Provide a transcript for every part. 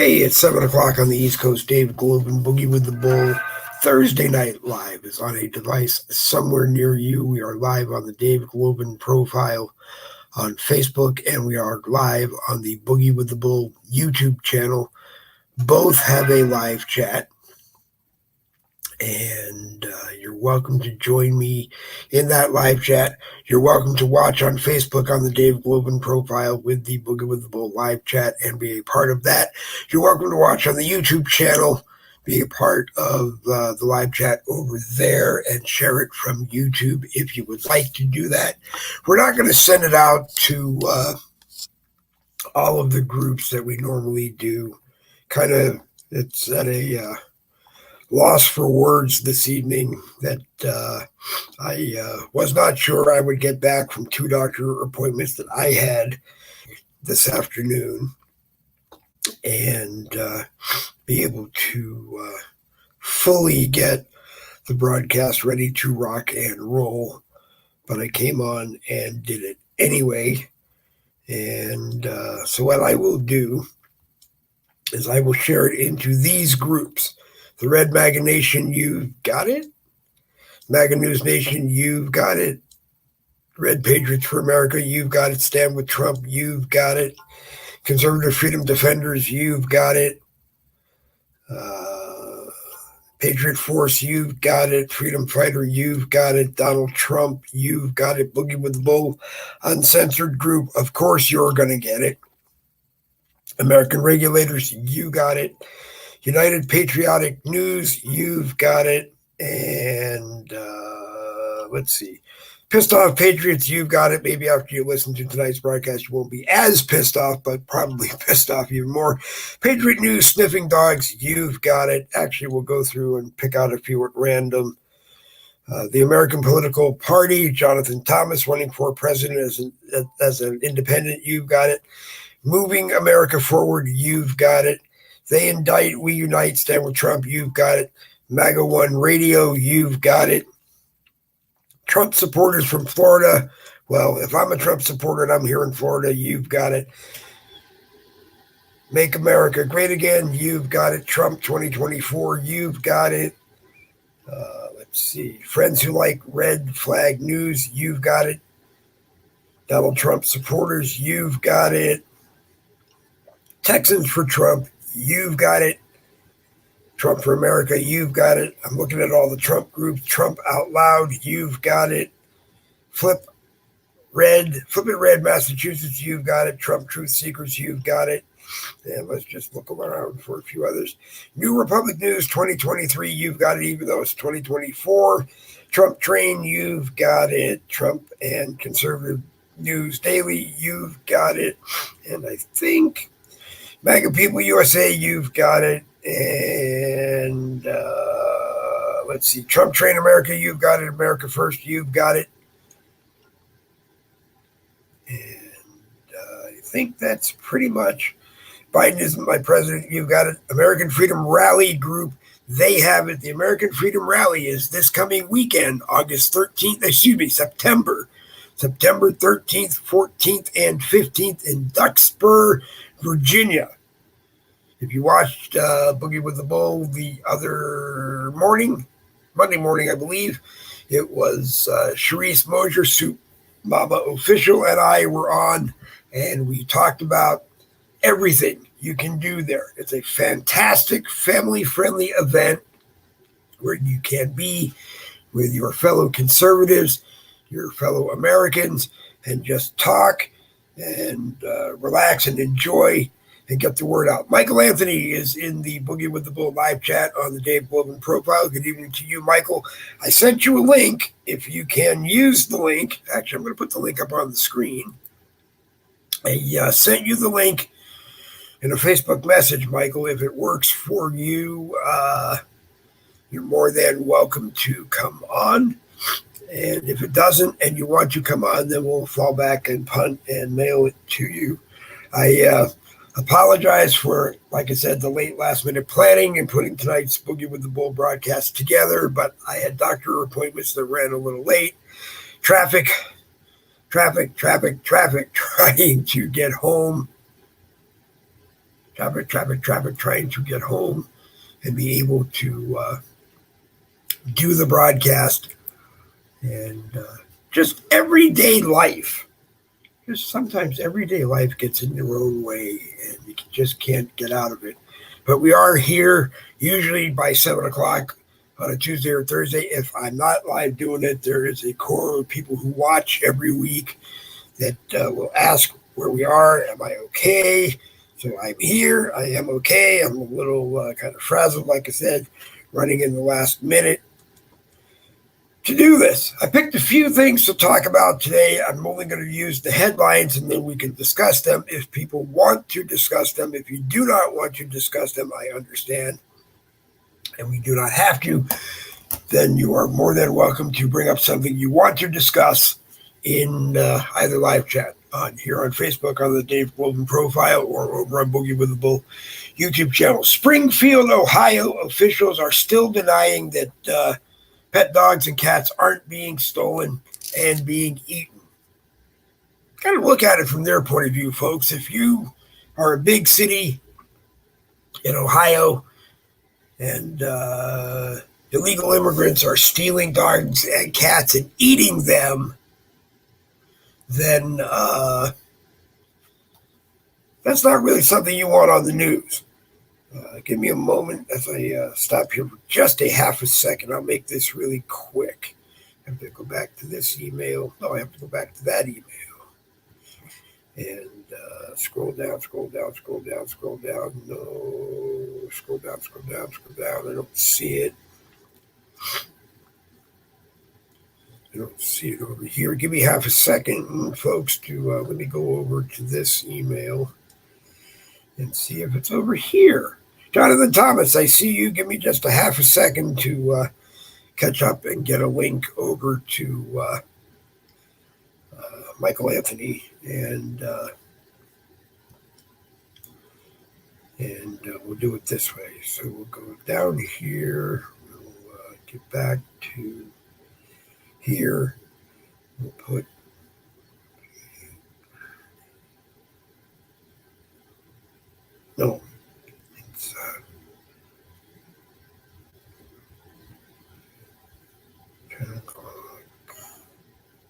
Hey, it's 7 o'clock on the East Coast. David Globin, Boogie with the Bull. Thursday Night Live is on a device somewhere near you. We are live on the David Globin profile on Facebook, and we are live on the Boogie with the Bull YouTube channel. Both have a live chat, and you're welcome to join me in that live chat. You're welcome to watch on Facebook on the Dave Globin profile with the Boogie with the Bull live chat and be a part of that. You're welcome to watch on the YouTube channel, be a part of the live chat over there and share it from YouTube if you would like to do that. We're not going to send it out to all of the groups that we normally do. It's at a loss for words this evening that I was not sure I would get back from 2 doctor appointments that I had this afternoon and be able to fully get the broadcast ready to rock and roll. But I came on and did it anyway. And so what I will do is I will share it into these groups. The Red MAGA Nation, you've got it. MAGA News Nation, you've got it. Red Patriots for America, you've got it. Stand with Trump, you've got it. Conservative Freedom Defenders, you've got it. Patriot Force, you've got it. Freedom Fighter, you've got it. Donald Trump, you've got it. Boogie with the Bull, Uncensored Group, of course you're going to get it. American Regulators, you got it. United Patriotic News, you've got it. And let's see. Pissed Off Patriots, you've got it. Maybe after you listen to tonight's broadcast, you won't be as pissed off, but probably pissed off even more. Patriot News, Sniffing Dogs, you've got it. Actually, we'll go through and pick out a few at random. The American Political Party, Jonathan Thomas running for president as an independent, you've got it. Moving America Forward, you've got it. They Indict, We Unite, Stand with Trump, you've got it. MAGA One Radio, you've got it. Trump supporters from Florida, well, if I'm a Trump supporter and I'm here in Florida, you've got it. Make America Great Again, you've got it. Trump 2024, you've got it. Let's see. Friends Who Like Red Flag News, you've got it. Donald Trump supporters, you've got it. Texans for Trump, you've got it. Trump for America, you've got it. I'm looking at all the Trump groups. Trump Out Loud, you've got it. Flip It Red, Massachusetts, you've got it. Trump Truth Seekers, you've got it. And let's just look around for a few others. New Republic News 2023, you've got it, even though it's 2024. Trump Train, you've got it. Trump and Conservative News Daily, you've got it. And I think MAGA People USA, you've got it. And let's see, Trump Train America, you've got it. America First, you've got it. And I think that's pretty much. Biden isn't my president, you've got it. American Freedom Rally Group, they have it. The American Freedom Rally is this coming weekend, September 13th, 14th, and 15th in Duxbury, Virginia. If you watched Boogie with the Bull the other morning, Monday morning, I believe, it was Sharice Mosier, Soup Mama Official, and I were on, and we talked about everything you can do there. It's a fantastic family-friendly event where you can be with your fellow conservatives, your fellow Americans, and just talk and relax and enjoy and get the word out. Michael Anthony is in the Boogie with the Bull live chat on the Dave Globin profile. Good evening to you, Michael. I sent you a link. If you can use the link, actually, I'm going to put the link up on the screen. I sent you the link in a Facebook message, Michael. If it works for you, you're more than welcome to come on. And if it doesn't and you want to come on, then we'll fall back and punt and mail it to you. I apologize for, like I said, the late last-minute planning and putting tonight's Boogie with the Bull broadcast together, but I had doctor appointments that ran a little late. Traffic, trying to get home trying to get home and be able to do the broadcast. And just everyday life. Just sometimes everyday life gets in your own way and you just can't get out of it. But we are here usually by 7 o'clock on a Tuesday or Thursday. If I'm not live doing it, there is a core of people who watch every week that will ask where we are. Am I okay? So I'm here. I am okay. I'm a little kind of frazzled, like I said, running in the last minute to do this. I picked a few things to talk about today. I'm only going to use the headlines and then we can discuss them if people want to discuss them. If you do not want to discuss them, I understand. And we do not have to. Then you are more than welcome to bring up something you want to discuss in either live chat here on Facebook on the Dave Golden profile or over on Boogie with the Bull YouTube channel. Springfield, Ohio officials are still denying that pet dogs and cats aren't being stolen and being eaten. Kind of look at it from their point of view, folks. If you are a big city in Ohio and illegal immigrants are stealing dogs and cats and eating them, then that's not really something you want on the news. Give me a moment as I stop here for just a half a second. I'll make this really quick. I have to go back to this email. No, I have to go back to that email. And scroll down. No, scroll down. I don't see it. I don't see it over here. Give me half a second, folks, to let me go over to this email and see if it's over here. Jonathan Thomas, I see you. Give me just a half a second to catch up and get a link over to Michael Anthony, and we'll do it this way. So we'll go down here. We'll get back to here. We'll put no. It's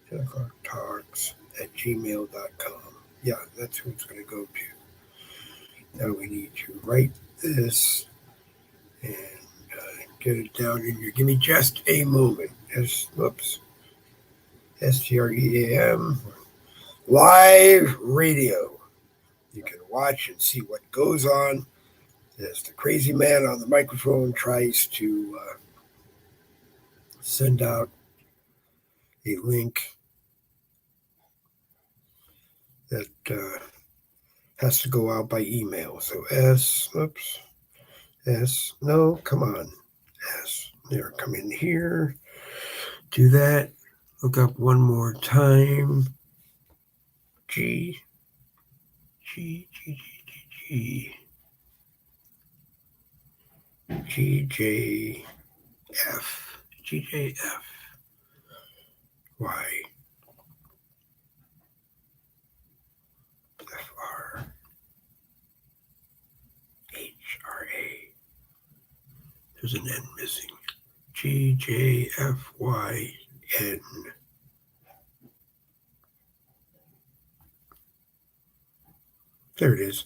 10 o'clock talks at gmail.com. Yeah, that's who it's going to go to. Now we need to write this and get it down in here. Give me just a moment. STREAM live radio. You can watch and see what goes on as the crazy man on the microphone tries to send out a link that has to go out by email. So come on. There, come in here. Do that. Look up one more time. GJF. Y. FR. HRA. There's an N missing. GJFYN. There it is.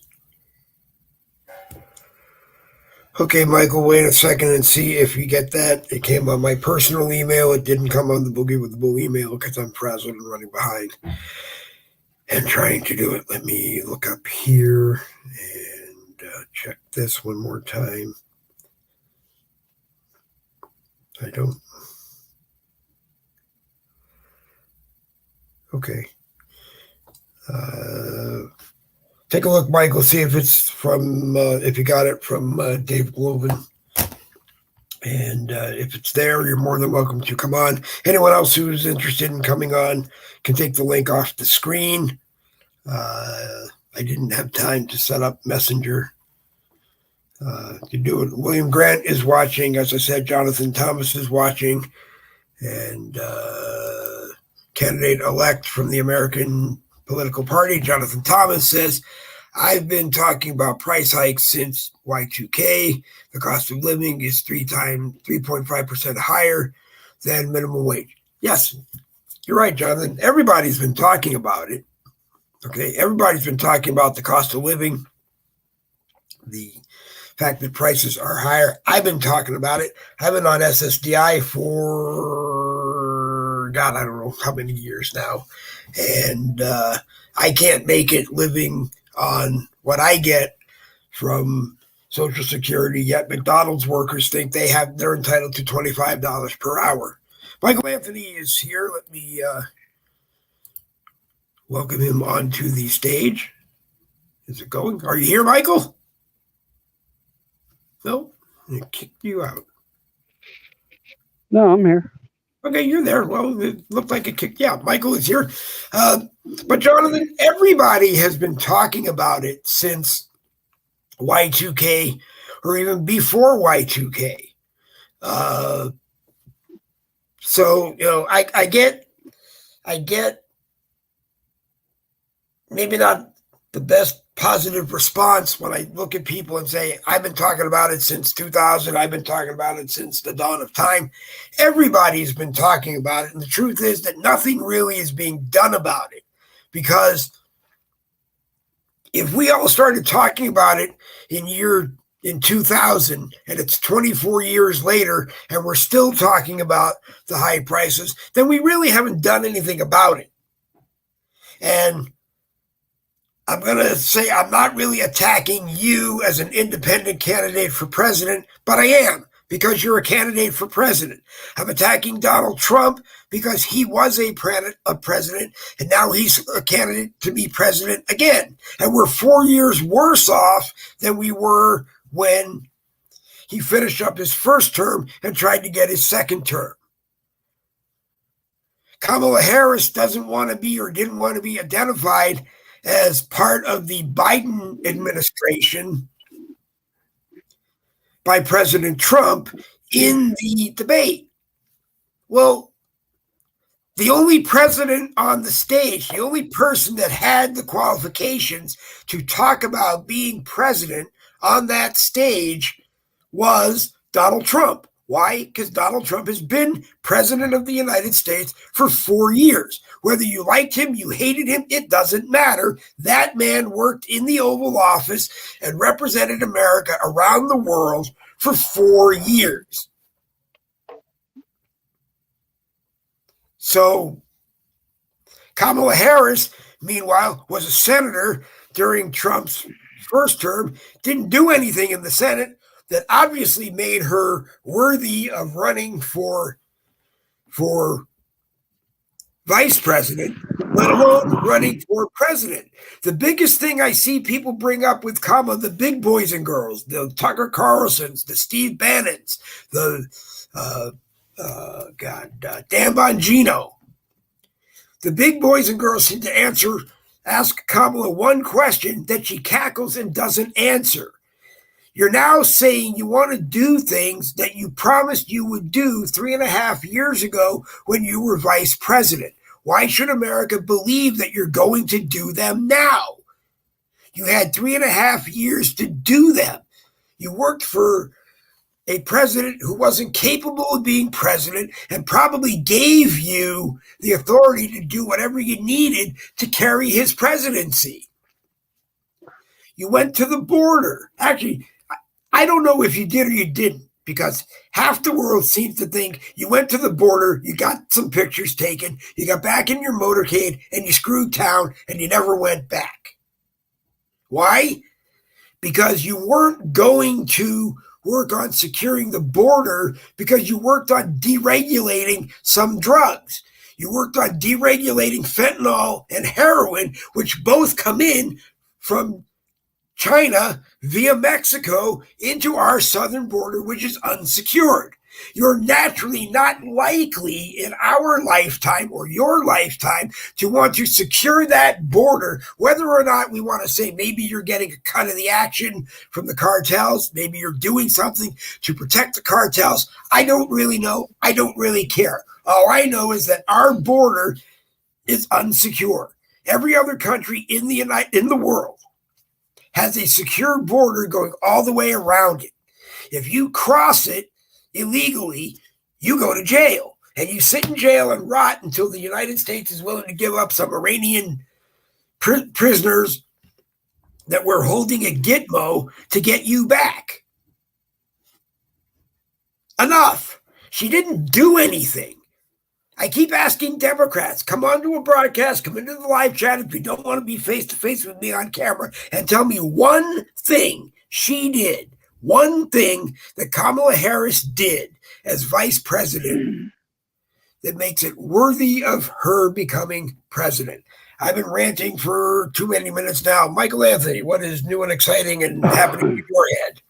Okay, Michael, wait a second and see if you get that. It came on my personal email. It didn't come on the Boogie with the Bull email because I'm frazzled and running behind and trying to do it. Let me look up here and check this one more time. I don't. Okay. Take a look, Michael, see if it's from, if you got it from Dave Gloven. And if it's there, you're more than welcome to come on. Anyone else who's interested in coming on can take the link off the screen. I didn't have time to set up Messenger to do it. William Grant is watching. As I said, Jonathan Thomas is watching. And candidate-elect from the American political party, Jonathan Thomas, says, I've been talking about price hikes since Y2K. The cost of living is 3.5% higher than minimum wage. Yes, you're right, Jonathan. Everybody's been talking about it. Okay, everybody's been talking about the cost of living, the fact that prices are higher. I've been talking about it. I've been on SSDI for, God, I don't know how many years now. And I can't make it living on what I get from Social Security, yet McDonald's workers think they're entitled to $25 per hour. Michael Anthony is here. Let me welcome him onto the stage. Is it going? Are you here, Michael? No? It kicked you out. No, I'm here. Okay, you're there. Well, it looked like it kicked you out. Michael is here. But Jonathan, everybody has been talking about it since Y2K or even before Y2K. So, I get maybe not the best positive response when I look at people and say, I've been talking about it since 2000. I've been talking about it since the dawn of time. Everybody's been talking about it. And the truth is that nothing really is being done about it, because if we all started talking about it in 2000 and it's 24 years later and we're still talking about the high prices, then we really haven't done anything about it. And I'm going to say I'm not really attacking you as an independent candidate for president, but I am, because you're a candidate for president. I'm attacking Donald Trump because he was a president, and now he's a candidate to be president again. And we're 4 years worse off than we were when he finished up his first term and tried to get his second term. Kamala Harris didn't want to be identified as part of the Biden administration by President Trump in the debate. Well, the only president on the stage, the only person that had the qualifications to talk about being president on that stage was Donald Trump. Why? Because Donald Trump has been president of the United States for 4 years. Whether you liked him, you hated him, it doesn't matter. That man worked in the Oval Office and represented America around the world for 4 years. So Kamala Harris, meanwhile, was a senator during Trump's first term, didn't do anything in the Senate that obviously made her worthy of running for vice president, let alone running for president. The biggest thing I see people bring up with Kamala, the big boys and girls, the Tucker Carlsons, the Steve Bannons, the Dan Bongino, the big boys and girls seem to ask Kamala one question that she cackles and doesn't answer. You're now saying you want to do things that you promised you would do 3.5 years ago when you were vice president. Why should America believe that you're going to do them now? You had 3.5 years to do them. You worked for a president who wasn't capable of being president and probably gave you the authority to do whatever you needed to carry his presidency. You went to the border. Actually, I don't know if you did or you didn't, because half the world seems to think you went to the border, you got some pictures taken, you got back in your motorcade, and you screwed town, and you never went back. Why? Because you weren't going to work on securing the border, because you worked on deregulating some drugs. You worked on deregulating fentanyl and heroin, which both come in from China via Mexico into our southern border, which is unsecured. You're naturally not likely in our lifetime or your lifetime to want to secure that border, whether or not we want to say maybe you're getting a cut of the action from the cartels, maybe you're doing something to protect the cartels. I don't really know. I don't really care. All I know is that our border is unsecure. Every other country in the world has a secure border going all the way around it. If you cross it illegally, you go to jail. And you sit in jail and rot until the United States is willing to give up some Iranian prisoners that we're holding at Gitmo to get you back. Enough. She didn't do anything. I keep asking Democrats, come onto a broadcast, come into the live chat if you don't want to be face-to-face with me on camera, and tell me one thing she did, one thing that Kamala Harris did as vice president that makes it worthy of her becoming president. I've been ranting for too many minutes now. Michael Anthony, what is new and exciting and happening in your head?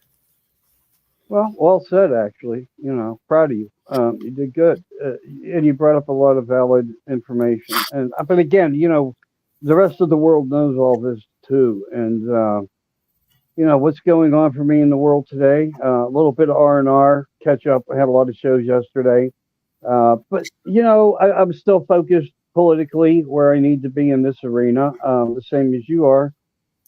Well said, actually. Proud of you. You did good. And you brought up a lot of valid information. But again, the rest of the world knows all this too. And, what's going on for me in the world today? A little bit of R&R, catch up. I had a lot of shows yesterday. But I'm still focused politically where I need to be in this arena, the same as you are.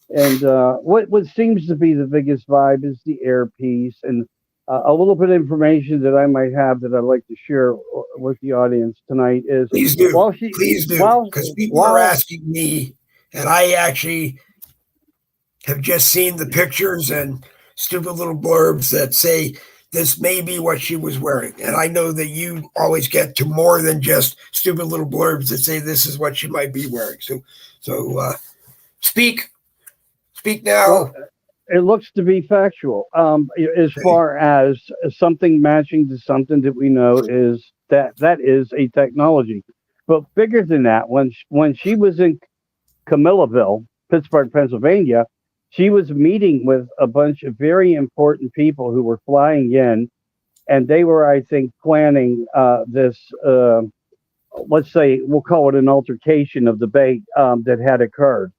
And what seems to be the biggest vibe is the air piece, and a little bit of information that I might have that I'd like to share with the audience tonight is please do, because people are asking me, and I actually have just seen the pictures and stupid little blurbs that say this may be what she was wearing. And I know that you always get to more than just stupid little blurbs that say this is what she might be wearing. So speak now. Well, it looks to be factual. As far as something matching to something that we know is that is a technology. But bigger than that, when she was in Camillaville, Pittsburgh, Pennsylvania, she was meeting with a bunch of very important people who were flying in, and they were, I think, planning this, let's say, we'll call it an altercation of debate that had occurred.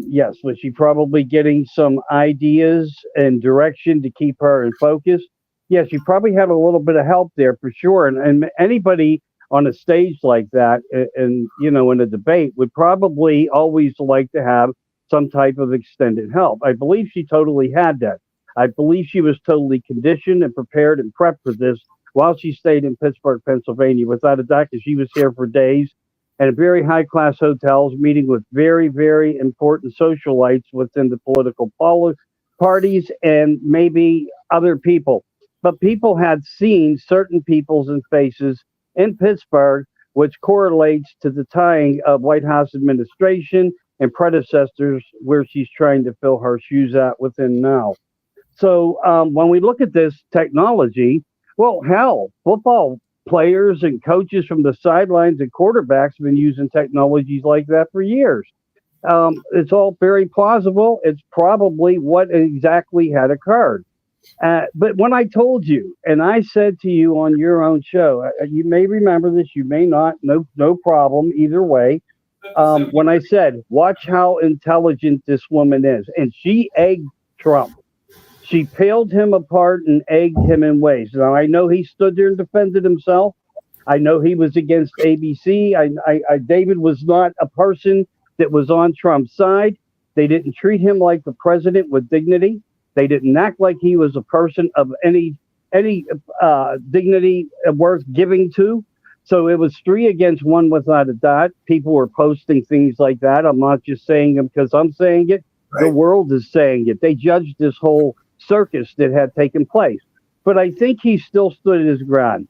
Yes, was she probably getting some ideas and direction to keep her in focus? Yes, she probably had a little bit of help there for sure. And anybody on a stage like that, and in a debate, would probably always like to have some type of extended help. I believe she totally had that. I believe she was totally conditioned and prepared and prepped for this while she stayed in Pittsburgh, Pennsylvania, without a doubt, because she was here for days and very high-class hotels, meeting with very, very important socialites within the political parties and maybe other people. But people had seen certain peoples and faces in Pittsburgh, which correlates to the tying of White House administration and predecessors where she's trying to fill her shoes at within now. So when we look at this technology, well, hell, football players and coaches from the sidelines and quarterbacks have been using technologies like that for years. It's all very plausible. It's probably what exactly had occurred. But when I told you, and I said to you on your own show, you may remember this, you may not, no problem either way. When I said, watch how intelligent this woman is, and she egged Trump. She peeled him apart and egged him in ways. Now, I know he stood there and defended himself. I know he was against ABC. David was not a person that was on Trump's side. They didn't treat him like the president with dignity. They didn't act like he was a person of any dignity worth giving to. So it was 3 against 1 without a doubt. People were posting things like that. I'm not just saying it because I'm saying it. Right. The world is saying it. They judged this whole circus that had taken place. But I think he still stood his ground.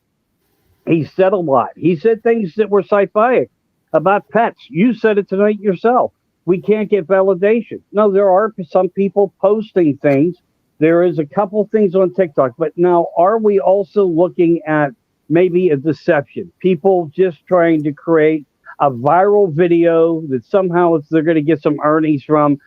He said a lot. He said things that were sci-fi about pets. You said it tonight yourself. We can't get validation. No, there are some people posting things. There is a couple things on TikTok. But now, are we also looking at maybe a deception? People just trying to create a viral video that somehow they're going to get some earnings from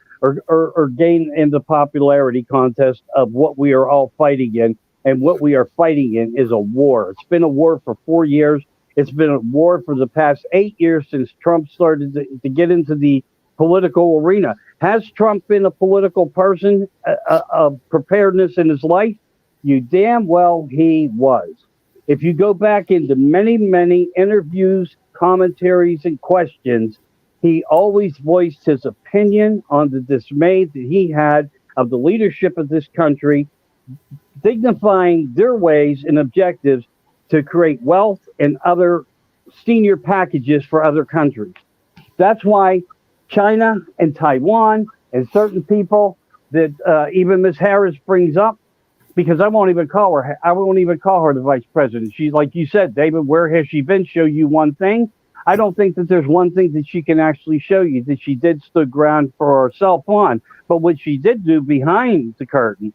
or gain in the popularity contest of what we are all fighting in. And what we are fighting in is a war. It's been a war for 4 years. It's been a war for the past 8 years since Trump started to get into the political arena. Has Trump been a political person of preparedness in his life? You damn well he was. If you go back into many, many interviews, commentaries, and questions, He always voiced his opinion on the dismay that he had of the leadership of this country, dignifying their ways and objectives to create wealth and other senior packages for other countries. That's why China and Taiwan and certain people that even Ms. Harris brings up, because I won't even call her. I won't even call her the vice president. She's like you said, David. Where has she been? Show you one thing. I don't think that there's one thing that she can actually show you that she did stood ground for herself on. But what she did do behind the curtain,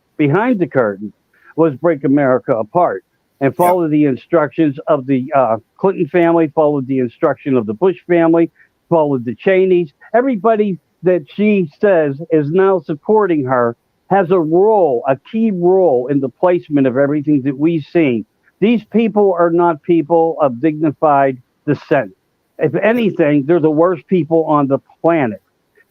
was break America apart and follow the instructions of the Clinton family, followed the instruction of the Bush family, followed the Cheneys. Everybody that she says is now supporting her has a key role in the placement of everything that we've seen. These people are not people of dignified descent. If anything, they're the worst people on the planet.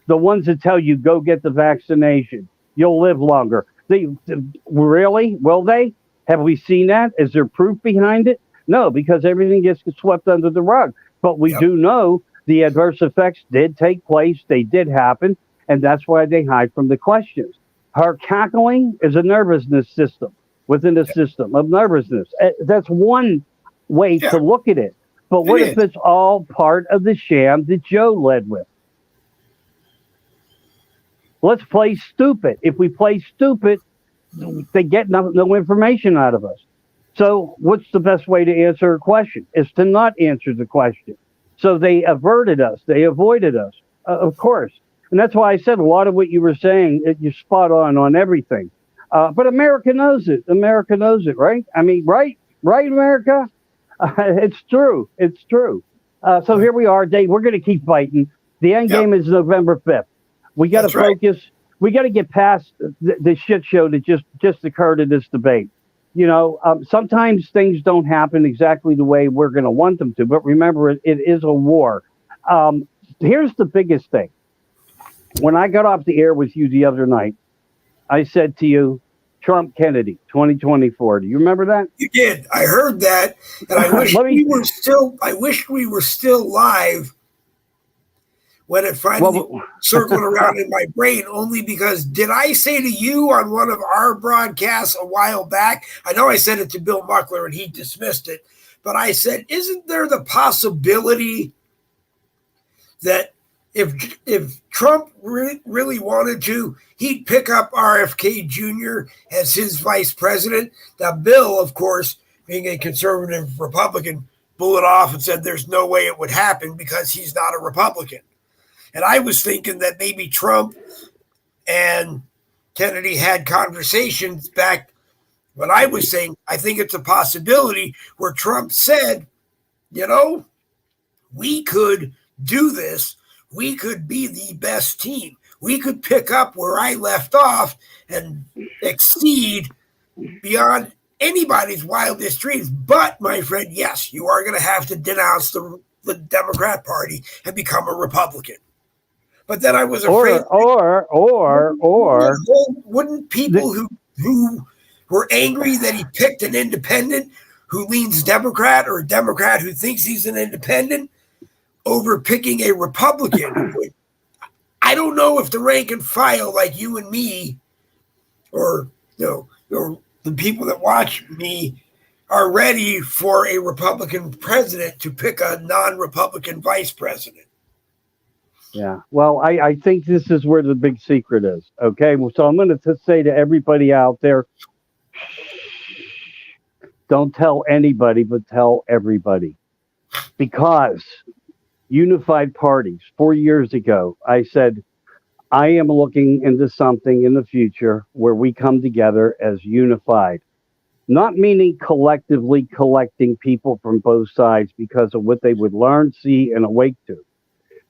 The ones that tell you, go get the vaccination. You'll live longer. Really? Will they? Have we seen that? Is there proof behind it? No, because everything gets swept under the rug. But we do know the adverse effects did take place. They did happen. And that's why they hide from the questions. Her cackling is a nervousness system within a system of nervousness. That's one way to look at it. But what if it's all part of the sham that Joe led with? Let's play stupid. If we play stupid, they get no information out of us. So what's the best way to answer a question? Is to not answer the question. So they averted us. They avoided us, of course. And that's why I said a lot of what you were saying, you're spot on everything. But America knows it. America knows it, right? I mean, right, America? It's true. It's true. So here we are, Dave. We're going to keep fighting. The end game is November 5th. We got to focus. Right. We got to get past the shit show that just occurred in this debate. You know, sometimes things don't happen exactly the way we're going to want them to. But remember, it is a war. Here's the biggest thing. When I got off the air with you the other night, I said to you, Trump Kennedy 2024. Do you remember that? You did. I heard that, and I wish we were still live when it finally circled around in my brain. Only because did I say to you on one of our broadcasts a while back? I know I said it to Bill Muckler and he dismissed it, but I said, isn't there the possibility that if Trump really wanted to, he'd pick up RFK Jr. as his vice president? Now, Bill, of course, being a conservative Republican, blew it off and said there's no way it would happen because he's not a Republican. And I was thinking that maybe Trump and Kennedy had conversations back when I was saying, I think it's a possibility where Trump said, you know, we could do this. We could be the best team. We could pick up where I left off and exceed beyond anybody's wildest dreams. But, my friend, yes, you are going to have to denounce the Democrat Party and become a Republican. But then I was afraid. Wouldn't people who were angry that he picked an independent who leans Democrat or a Democrat who thinks he's an independent over picking a Republican? I don't know if the rank and file like you and me, or the people that watch me, are ready for a Republican president to pick a non-Republican vice president. Yeah, well, I think this is where the big secret is. Okay, so I'm going to say to everybody out there, don't tell anybody, but tell everybody. Because unified parties, 4 years ago, I said, I am looking into something in the future where we come together as unified. Not meaning collectively collecting people from both sides because of what they would learn, see, and awake to.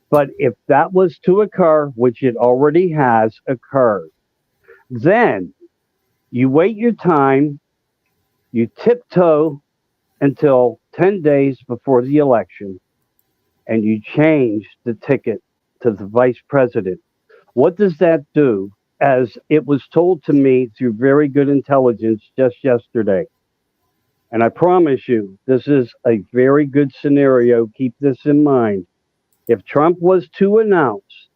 But if that was to occur, which it already has occurred, then you wait your time, you tiptoe until 10 days before the election, and you change the ticket to the vice president. What does that do? As it was told to me through very good intelligence just yesterday. And I promise you, this is a very good scenario. Keep this in mind. If Trump was to announce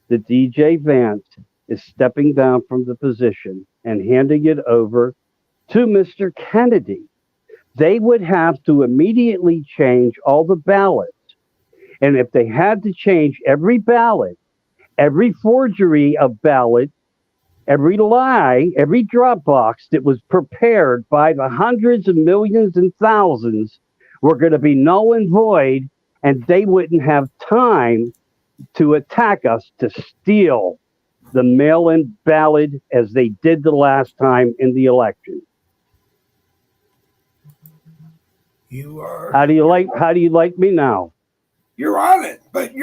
that DJ Vance is stepping down from the position and handing it over to Mr. Kennedy, they would have to immediately change all the ballots. And if they had to change every ballot, every forgery of ballot, every lie, every drop box that was prepared by the hundreds of millions and thousands were going to be null and void, and they wouldn't have time to attack us to steal the mail-in ballot as they did the last time in the election. You are. How do you like me now? You're on it, but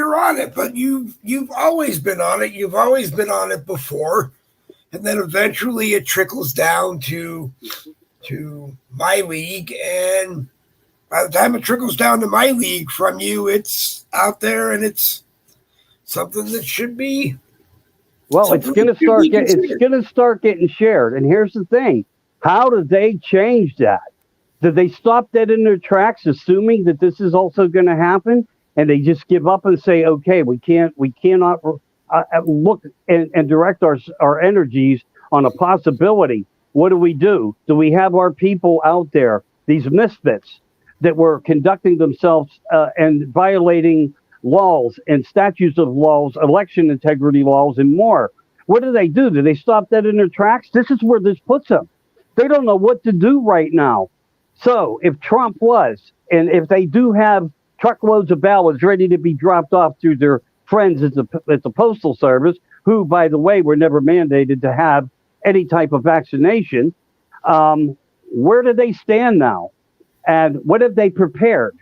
you've always been on it. You've always been on it before, and then eventually it trickles down to my league, and by the time it trickles down to my league from you, it's out there and it's something that should be. Well, it's going to start getting shared. And here's the thing: how do they change that? Did they stop that in their tracks, assuming that this is also going to happen, and they just give up and say, "Okay, we cannot look and direct our energies on a possibility"? What do? Do we have our people out there, these misfits that were conducting themselves and violating laws and statutes of laws, election integrity laws, and more? What do? Do they stop that in their tracks? This is where this puts them. They don't know what to do right now. So if Trump was, and if they do have truckloads of ballots ready to be dropped off through their friends at the Postal Service, who, by the way, were never mandated to have any type of vaccination, where do they stand now? And what have they prepared?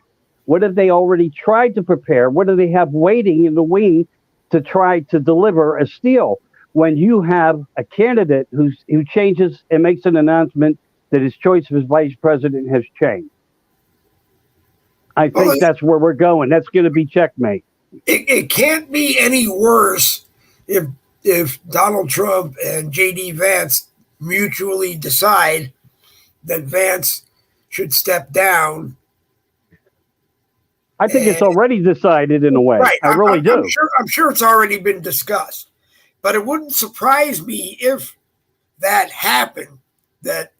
What have they already tried to prepare? What do they have waiting in the wing to try to deliver a steal? When you have a candidate who changes and makes an announcement that his choice of his vice president has changed. I think that's where we're going. That's going to be checkmate. It can't be any worse if Donald Trump and J.D. Vance mutually decide that Vance should step down. I think it's already decided in a way. Right. I really do. I'm sure it's already been discussed. But it wouldn't surprise me if that happened, that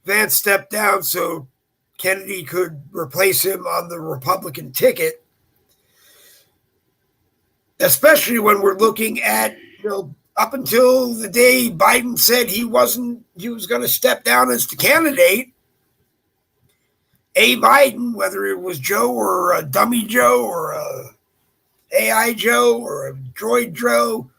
Vance stepped down so Kennedy could replace him on the Republican ticket, especially when we're looking at, up until the day Biden said he was going to step down as the candidate, Biden, whether it was Joe or a dummy Joe or a AI Joe or a droid Joe,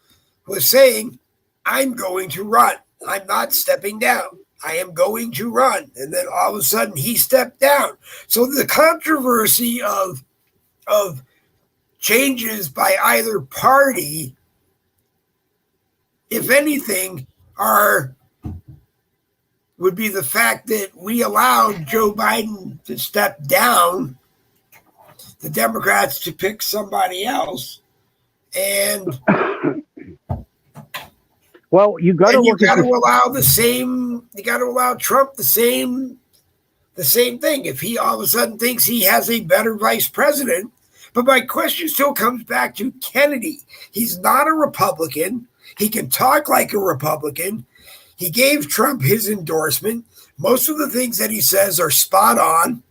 was saying, I'm going to run. I'm not stepping down. I am going to run. And then all of a sudden he stepped down. So the controversy of changes by either party, if anything, would be the fact that we allowed Joe Biden to step down, the Democrats to pick somebody else, and well, you got to allow the same. You got to allow Trump the same thing. If he all of a sudden thinks he has a better vice president, but my question still comes back to Kennedy. He's not a Republican. He can talk like a Republican. He gave Trump his endorsement. Most of the things that he says are spot on.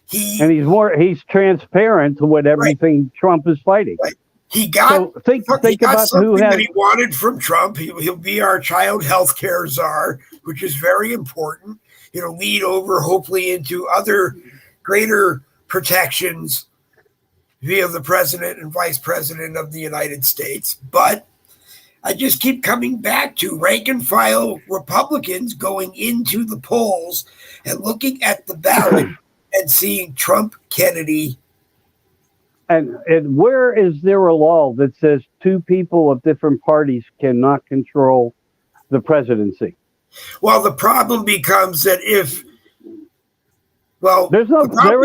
He's transparent to what everything Trump is fighting. Right. He got think about something that he wanted from Trump. He'll be our child health care czar, which is very important. It'll lead over, hopefully, into other greater protections via the president and vice president of the United States. But I just keep coming back to rank and file Republicans going into the polls and looking at the ballot and seeing Trump, Kennedy. And where is there a law that says two people of different parties cannot control the presidency? Well, the problem becomes that there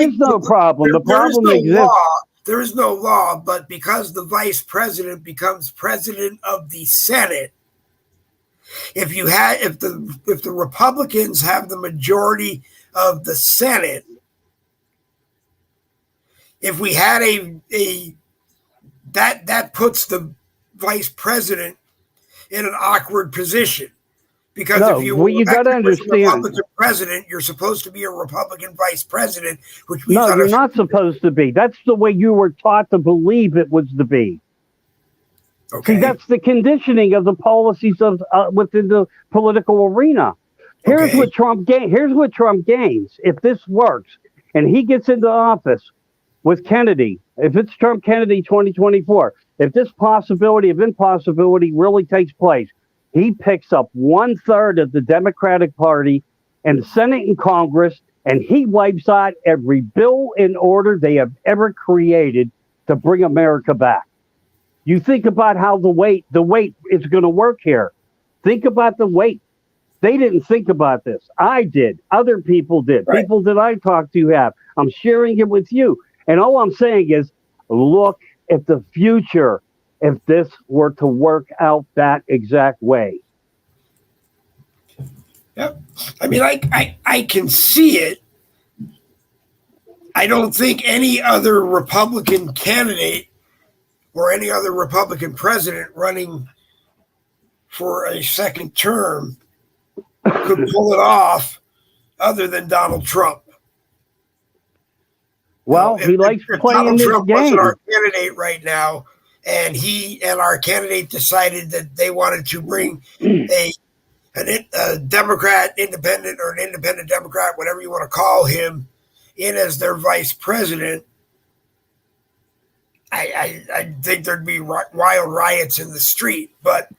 is no problem. The problem exists. There is no law, but because the vice president becomes president of the Senate, if the Republicans have the majority of the Senate, if we had a that puts the vice president in an awkward position. Because No, if you what were you got to elected as a understand. Republican president, you're supposed to be a Republican vice president, which means No, you're not supposed to be. That's the way you were taught to believe it was to be. Okay. See, that's the conditioning of the policies of within the political arena. Here's Okay. what Trump gains. Here's what Trump gains if this works, and he gets into office with Kennedy. If it's Trump Kennedy 2024, if this possibility of impossibility really takes place, he picks up 1/3 of the Democratic Party and the Senate and Congress, and he wipes out every bill in order they have ever created to bring America back. You think about how the weight is going to work here. Think about the weight. They didn't think about this. I did. Other people did. Right. People that I talked to have. I'm sharing it with you. And all I'm saying is, look at the future if this were to work out that exact way. Yep. I mean, I can see it. I don't think any other Republican candidate or any other Republican president running for a second term could pull it off other than Donald Trump. Well, he likes playing Donald this Trump game. wasn't our candidate right now, and he and our candidate decided that they wanted to bring a Democrat, independent, or an independent Democrat, whatever you want to call him, in as their vice president. I think there'd be wild riots in the street, but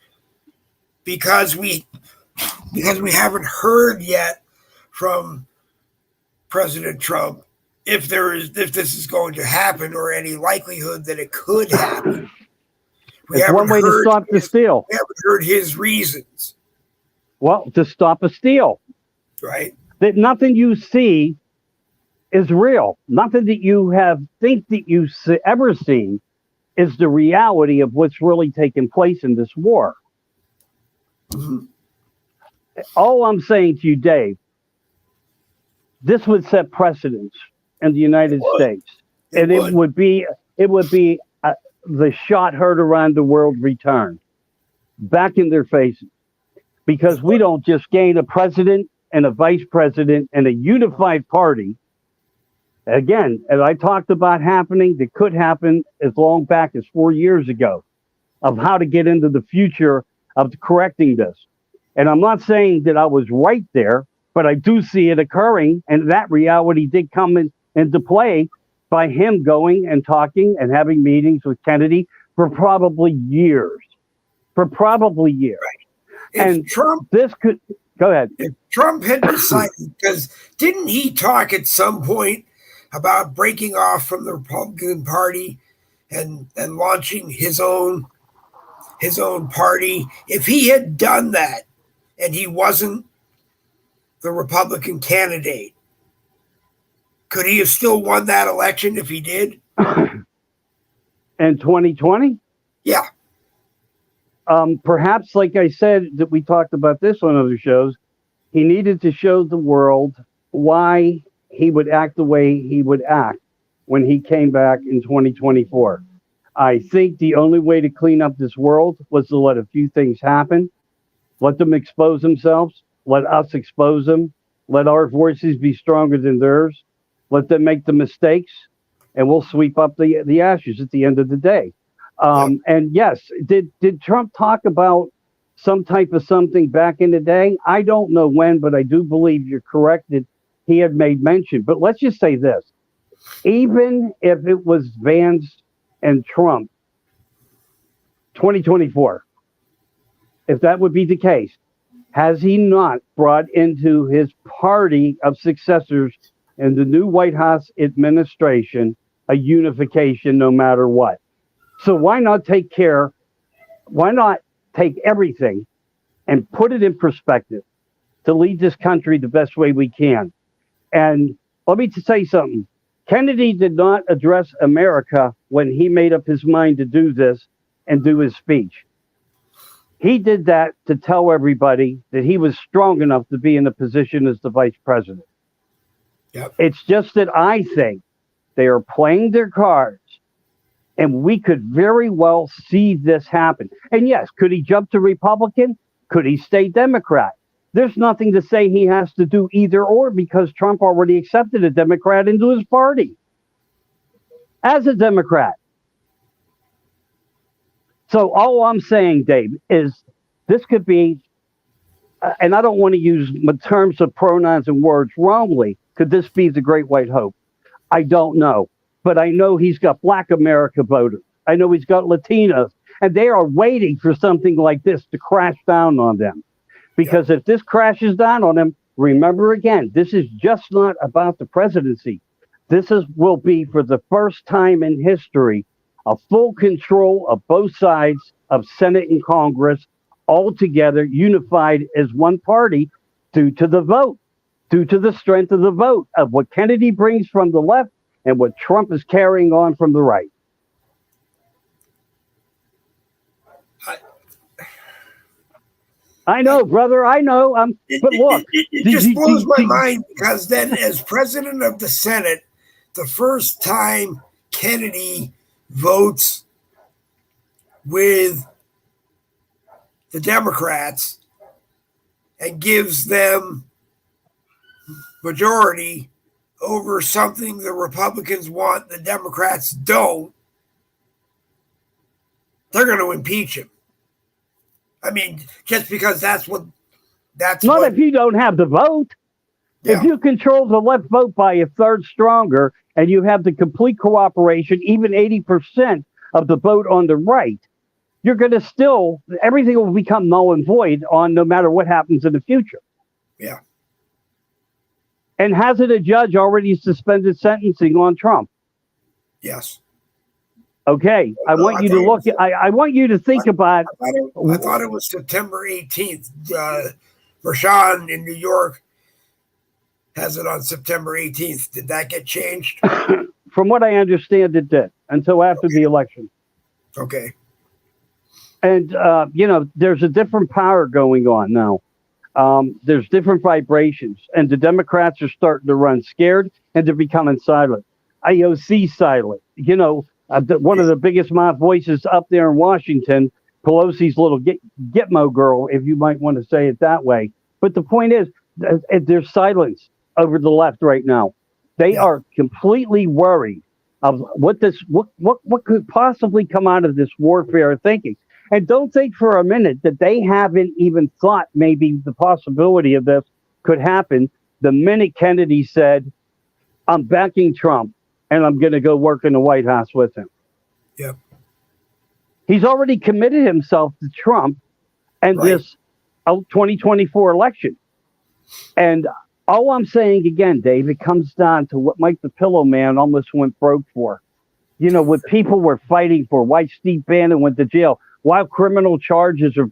because we haven't heard yet from President Trump if this is going to happen or any likelihood that it could happen. It's one way to stop the steal. We haven't heard his reasons. Well, to stop a steal. Right. That nothing you see is real. Nothing that you think that you ever seen is the reality of what's really taking place in this war. Mm-hmm. All I'm saying to you, Dave, this would set precedents in the United States, and it would be the shot heard around the world return back in their faces, because we don't just gain a president and a vice president and a unified party. Again, as I talked about happening, that could happen as long back as 4 years ago, of how to get into the future of correcting this. And I'm not saying that I was right there, but I do see it occurring. And that reality did come into play by him going and talking and having meetings with Kennedy for probably years. Right. And Trump, this could, go ahead. If Trump had decided, because didn't he talk at some point about breaking off from the Republican Party and launching his own party? If he had done that and he wasn't the Republican candidate, could he have still won that election if he did? In 2020? Yeah. Perhaps, like I said, that we talked about this on other shows, he needed to show the world why he would act the way he would act when he came back in 2024. I think the only way to clean up this world was to let a few things happen, let them expose themselves, let us expose them, let our voices be stronger than theirs, let them make the mistakes, and we'll sweep up the ashes at the end of the day. And yes, did Trump talk about some type of something back in the day? I don't know when, but I do believe you're correct that he had made mention. But let's just say this. Even if it was Vance and Trump, 2024, if that would be the case, has he not brought into his party of successors in the new White House administration a unification no matter what? So why not take everything and put it in perspective to lead this country the best way we can? And let me say something. Kennedy did not address America when he made up his mind to do this and do his speech. He did that to tell everybody that he was strong enough to be in a position as the vice president. Yep. It's just that I think They are playing their cards. And we could very well see this happen. And yes, could he jump to Republican? Could he stay Democrat? There's nothing to say he has to do either or, because Trump already accepted a Democrat into his party as a Democrat. So all I'm saying, Dave, is this could be, and I don't want to use terms of pronouns and words wrongly, could this be the Great White Hope? I don't know. But I know he's got Black America voters. I know he's got Latinos. And they are waiting for something like this to crash down on them. Because if this crashes down on them, remember again, this is just not about the presidency. Will be, for the first time in history, a full control of both sides of Senate and Congress, all together, unified as one party, due to the vote, due to the strength of the vote, of what Kennedy brings from the left and what Trump is carrying on from the right. I know, brother. I know. But look, it just blows my mind, because then, as president of the Senate, the first time Kennedy votes with the Democrats and gives them majority over something the Republicans want, the Democrats don't, they're going to impeach him. I mean, just because that's not if you don't have the vote. Yeah. If you control the left vote by a third stronger, and you have the complete cooperation, even 80% of the vote on the right, you're going to everything will become null and void on no matter what happens in the future. Yeah. And hasn't a judge already suspended sentencing on Trump? Yes. Okay. I want you to look. I want you to think about. I thought it was September 18th. Rashawn in New York has it on September 18th. Did that get changed? From what I understand, it did, until after the election. Okay. And, there's a different power going on now. There's different vibrations, and the Democrats are starting to run scared, and they're becoming silent. IOC silent. One of the biggest mouth voices up there in Washington, Pelosi's little Gitmo girl, if you might want to say it that way. But the point is, there's silence over the left right now. They are completely worried of what could possibly come out of this warfare thinking. And don't think for a minute that they haven't even thought maybe the possibility of this could happen the minute Kennedy said, I'm backing Trump and I'm going to go work in the White House with him. Yep. He's already committed himself to Trump and this 2024 election. And all I'm saying again, Dave, it comes down to what Mike the Pillow Man almost went broke for. What people were fighting for, why Steve Bannon went to jail, why criminal charges are,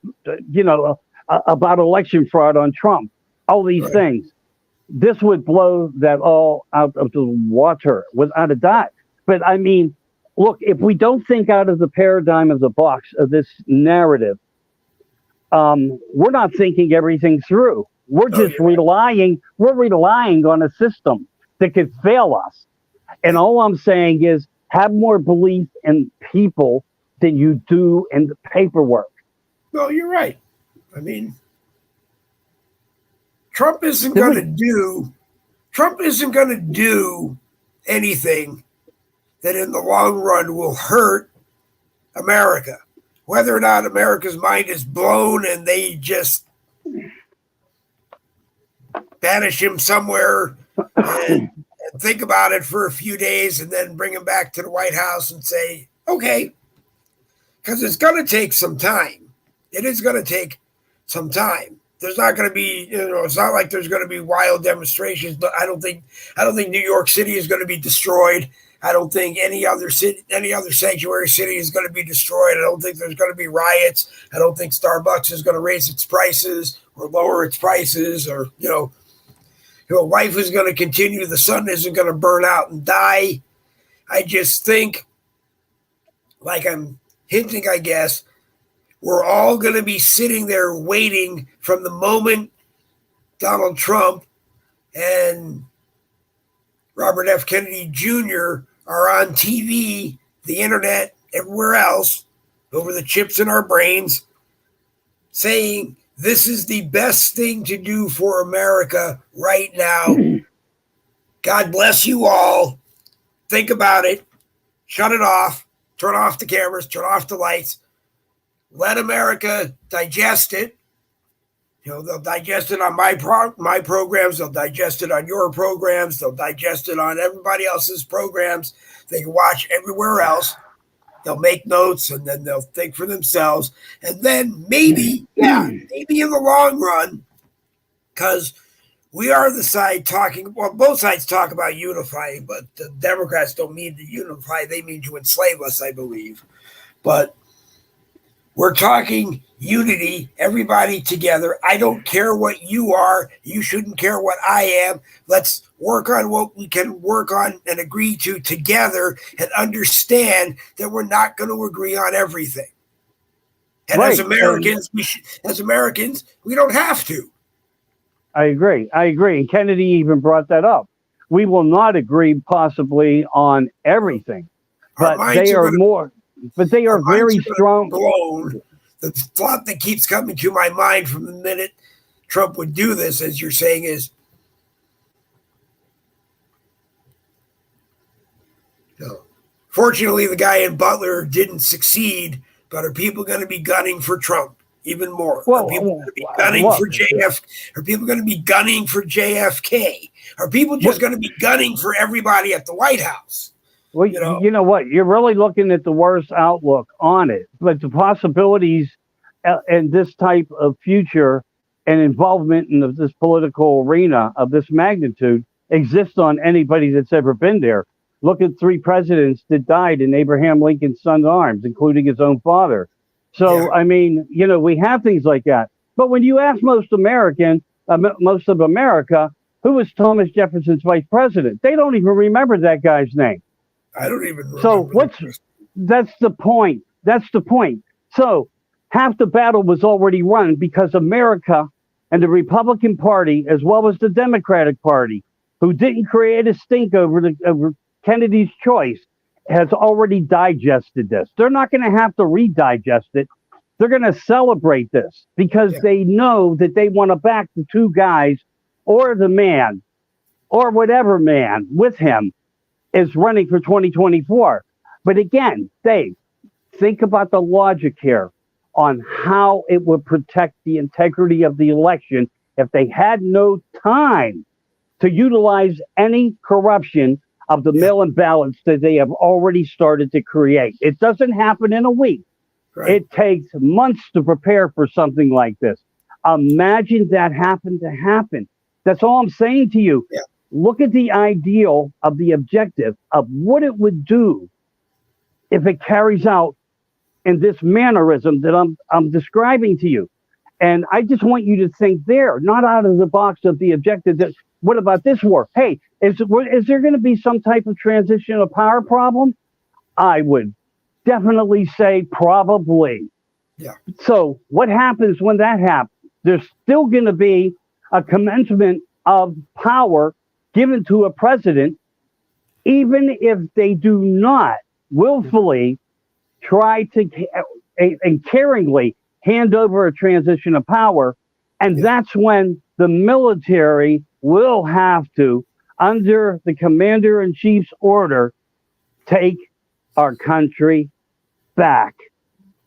about election fraud on Trump, all these things. This would blow that all out of the water without a doubt. But I mean, look, if we don't think out of the paradigm of the box of this narrative, we're not thinking everything through. We're just relying on a system that could fail us. And all I'm saying is have more belief in people than you do in the paperwork. No, you're right. I mean, Trump isn't going to do anything that in the long run will hurt America. Whether or not America's mind is blown and they just banish him somewhere and think about it for a few days and then bring him back to the White House and say, okay, because it's going to take some time. It is going to take some time. There's not going to be, it's not like there's going to be wild demonstrations, but I don't think New York City is going to be destroyed. I don't think any other sanctuary city is going to be destroyed. I don't think there's going to be riots. I don't think Starbucks is going to raise its prices or lower its prices, or life is going to continue. The sun isn't going to burn out and die. I just think, like I'm hinting, I guess, we're all going to be sitting there waiting from the moment Donald Trump and Robert F. Kennedy Jr. are on TV, the internet, everywhere else, over the chips in our brains, saying this is the best thing to do for America right now. God bless you all. Think about it. Shut it off. Turn off the cameras. Turn off the lights. Let America digest it. They'll digest it on my programs. They'll digest it on your programs. They'll digest it on everybody else's programs. They can watch everywhere else. They'll make notes, and then they'll think for themselves. And then maybe in the long run, because we are the side talking, well, both sides talk about unifying, but the Democrats don't mean to unify. They mean to enslave us, I believe. But we're talking unity, everybody together. I don't care what you are. You shouldn't care what I am. Let's work on what we can work on and agree to together, and understand that we're not going to agree on everything. And right. As Americans, we don't have to. I agree. And Kennedy even brought that up. We will not agree possibly on everything, but they are more. But they are very strong. Blown. The thought that keeps coming to my mind from the minute Trump would do this, as you're saying, is, fortunately, the guy in Butler didn't succeed, but are people going to be gunning for Trump even more? Are people going to be gunning for JFK? Are people going to be gunning for JFK? Are people just going to be gunning for everybody at the White House? Well, you know what? You're really looking at the worst outlook on it. But the possibilities in this type of future and involvement in this political arena of this magnitude exist on anybody that's ever been there. Look at 3 presidents that died in Abraham Lincoln's son's arms, including his own father. So, I mean, we have things like that. But when you ask most of America, who was Thomas Jefferson's vice president, they don't even remember that guy's name. I don't even remember. So that's the point. So half the battle was already won, because America and the Republican Party, as well as the Democratic Party, who didn't create a stink over Kennedy's choice, has already digested this. They're not going to have to redigest it. They're going to celebrate this, because they know that they want to back the 2 guys, or the man, or whatever man with him is running for 2024. But again, Dave, think about the logic here on how it would protect the integrity of the election if they had no time to utilize any corruption of the mail-in ballots that they have already started to create. It doesn't happen in a week. Right. It takes months to prepare for something like this. Imagine that happened to happen. That's all I'm saying to you. Yeah. Look at the ideal of the objective of what it would do if it carries out in this mannerism that I'm describing to you. And I just want you to think there, not out of the box of the objective that, what about this war? Hey, is there going to be some type of transition of power problem? I would definitely say probably. Yeah. So what happens when that happens? There's still going to be a commencement of power given to a president, even if they do not willfully try to and caringly hand over a transition of power. And that's when the military will have to, under the commander-in-chief's order, take our country back.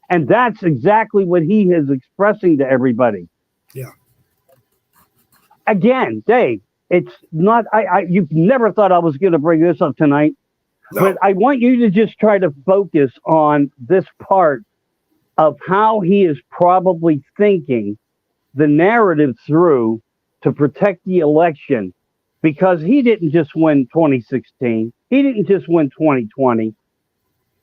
And that's exactly what he is expressing to everybody. Yeah. Again, Dave, it's not, you've never thought I was going to bring this up tonight, but I want you to just try to focus on this part of how he is probably thinking the narrative through to protect the election, because he didn't just win 2016. He didn't just win 2020.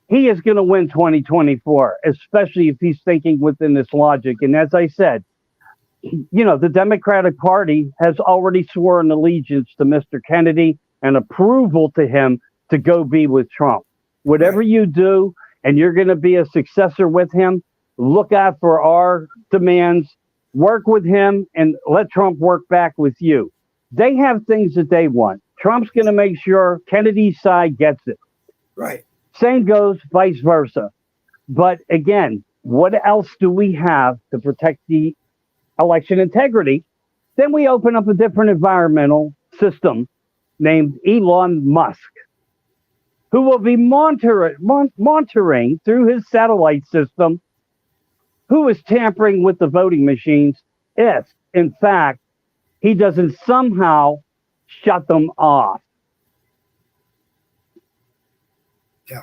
He is going to win 2024, especially if he's thinking within this logic. And as I said, the Democratic Party has already sworn allegiance to Mr. Kennedy and approval to him to go be with Trump. Whatever you do, and you're going to be a successor with him, look out for our demands, work with him, and let Trump work back with you. They have things that they want. Trump's going to make sure Kennedy's side gets it. Right. Same goes vice versa. But again, what else do we have to protect the election integrity? Then we open up a different environmental system named Elon Musk, who will be monitoring through his satellite system who is tampering with the voting machines if, in fact, he doesn't somehow shut them off. Yeah.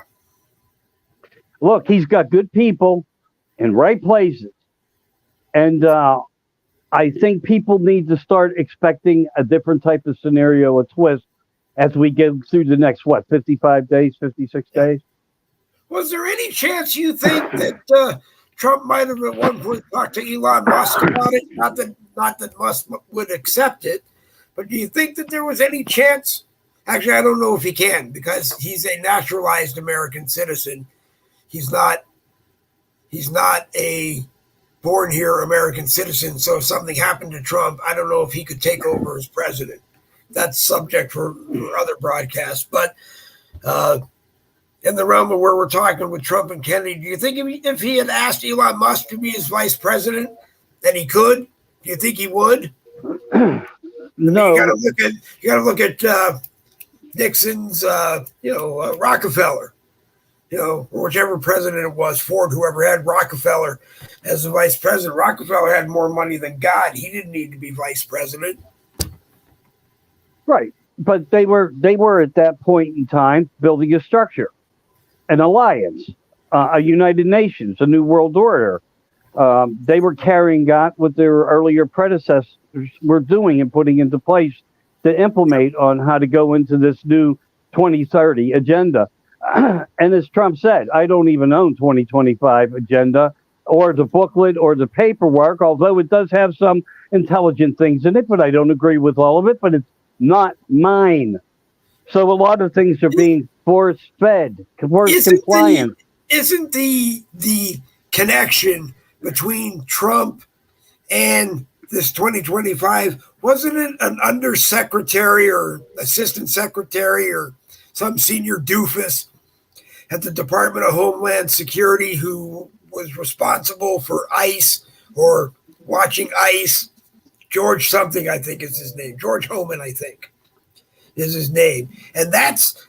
Look, he's got good people in right places. And I think people need to start expecting a different type of scenario, a twist, as we get through the next, 55 days, 56 days? Was there any chance you think that Trump might have at one point talked to Elon Musk about it? Not that Musk would accept it, but do you think that there was any chance? Actually, I don't know if he can, because he's a naturalized American citizen. He's not a born here American citizen. So if something happened to Trump, I don't know if he could take over as president. That's subject for other broadcasts. But in the realm of where we're talking with Trump and Kennedy, do you think if he had asked Elon Musk to be his vice president, that he could? Do you think he would? No. You got to look at Nixon's, Rockefeller, or whichever president it was, Ford, whoever had Rockefeller as the vice president. Rockefeller had more money than God. He didn't need to be vice president. Right. But they were at that point in time building a structure, an alliance, a United Nations, a new world order. They were carrying out what their earlier predecessors were doing and putting into place to implement on how to go into this new 2030 agenda. And as Trump said, I don't even own 2025 agenda or the booklet or the paperwork, although it does have some intelligent things in it, but I don't agree with all of it, but it's not mine. So a lot of things are being force-fed, force-compliant. Isn't the connection between Trump and this 2025, wasn't it an undersecretary or assistant secretary or some senior doofus at the Department of Homeland Security who was responsible for ICE or watching ICE? George something, I think is his name. George Homan, I think, is his name. And that's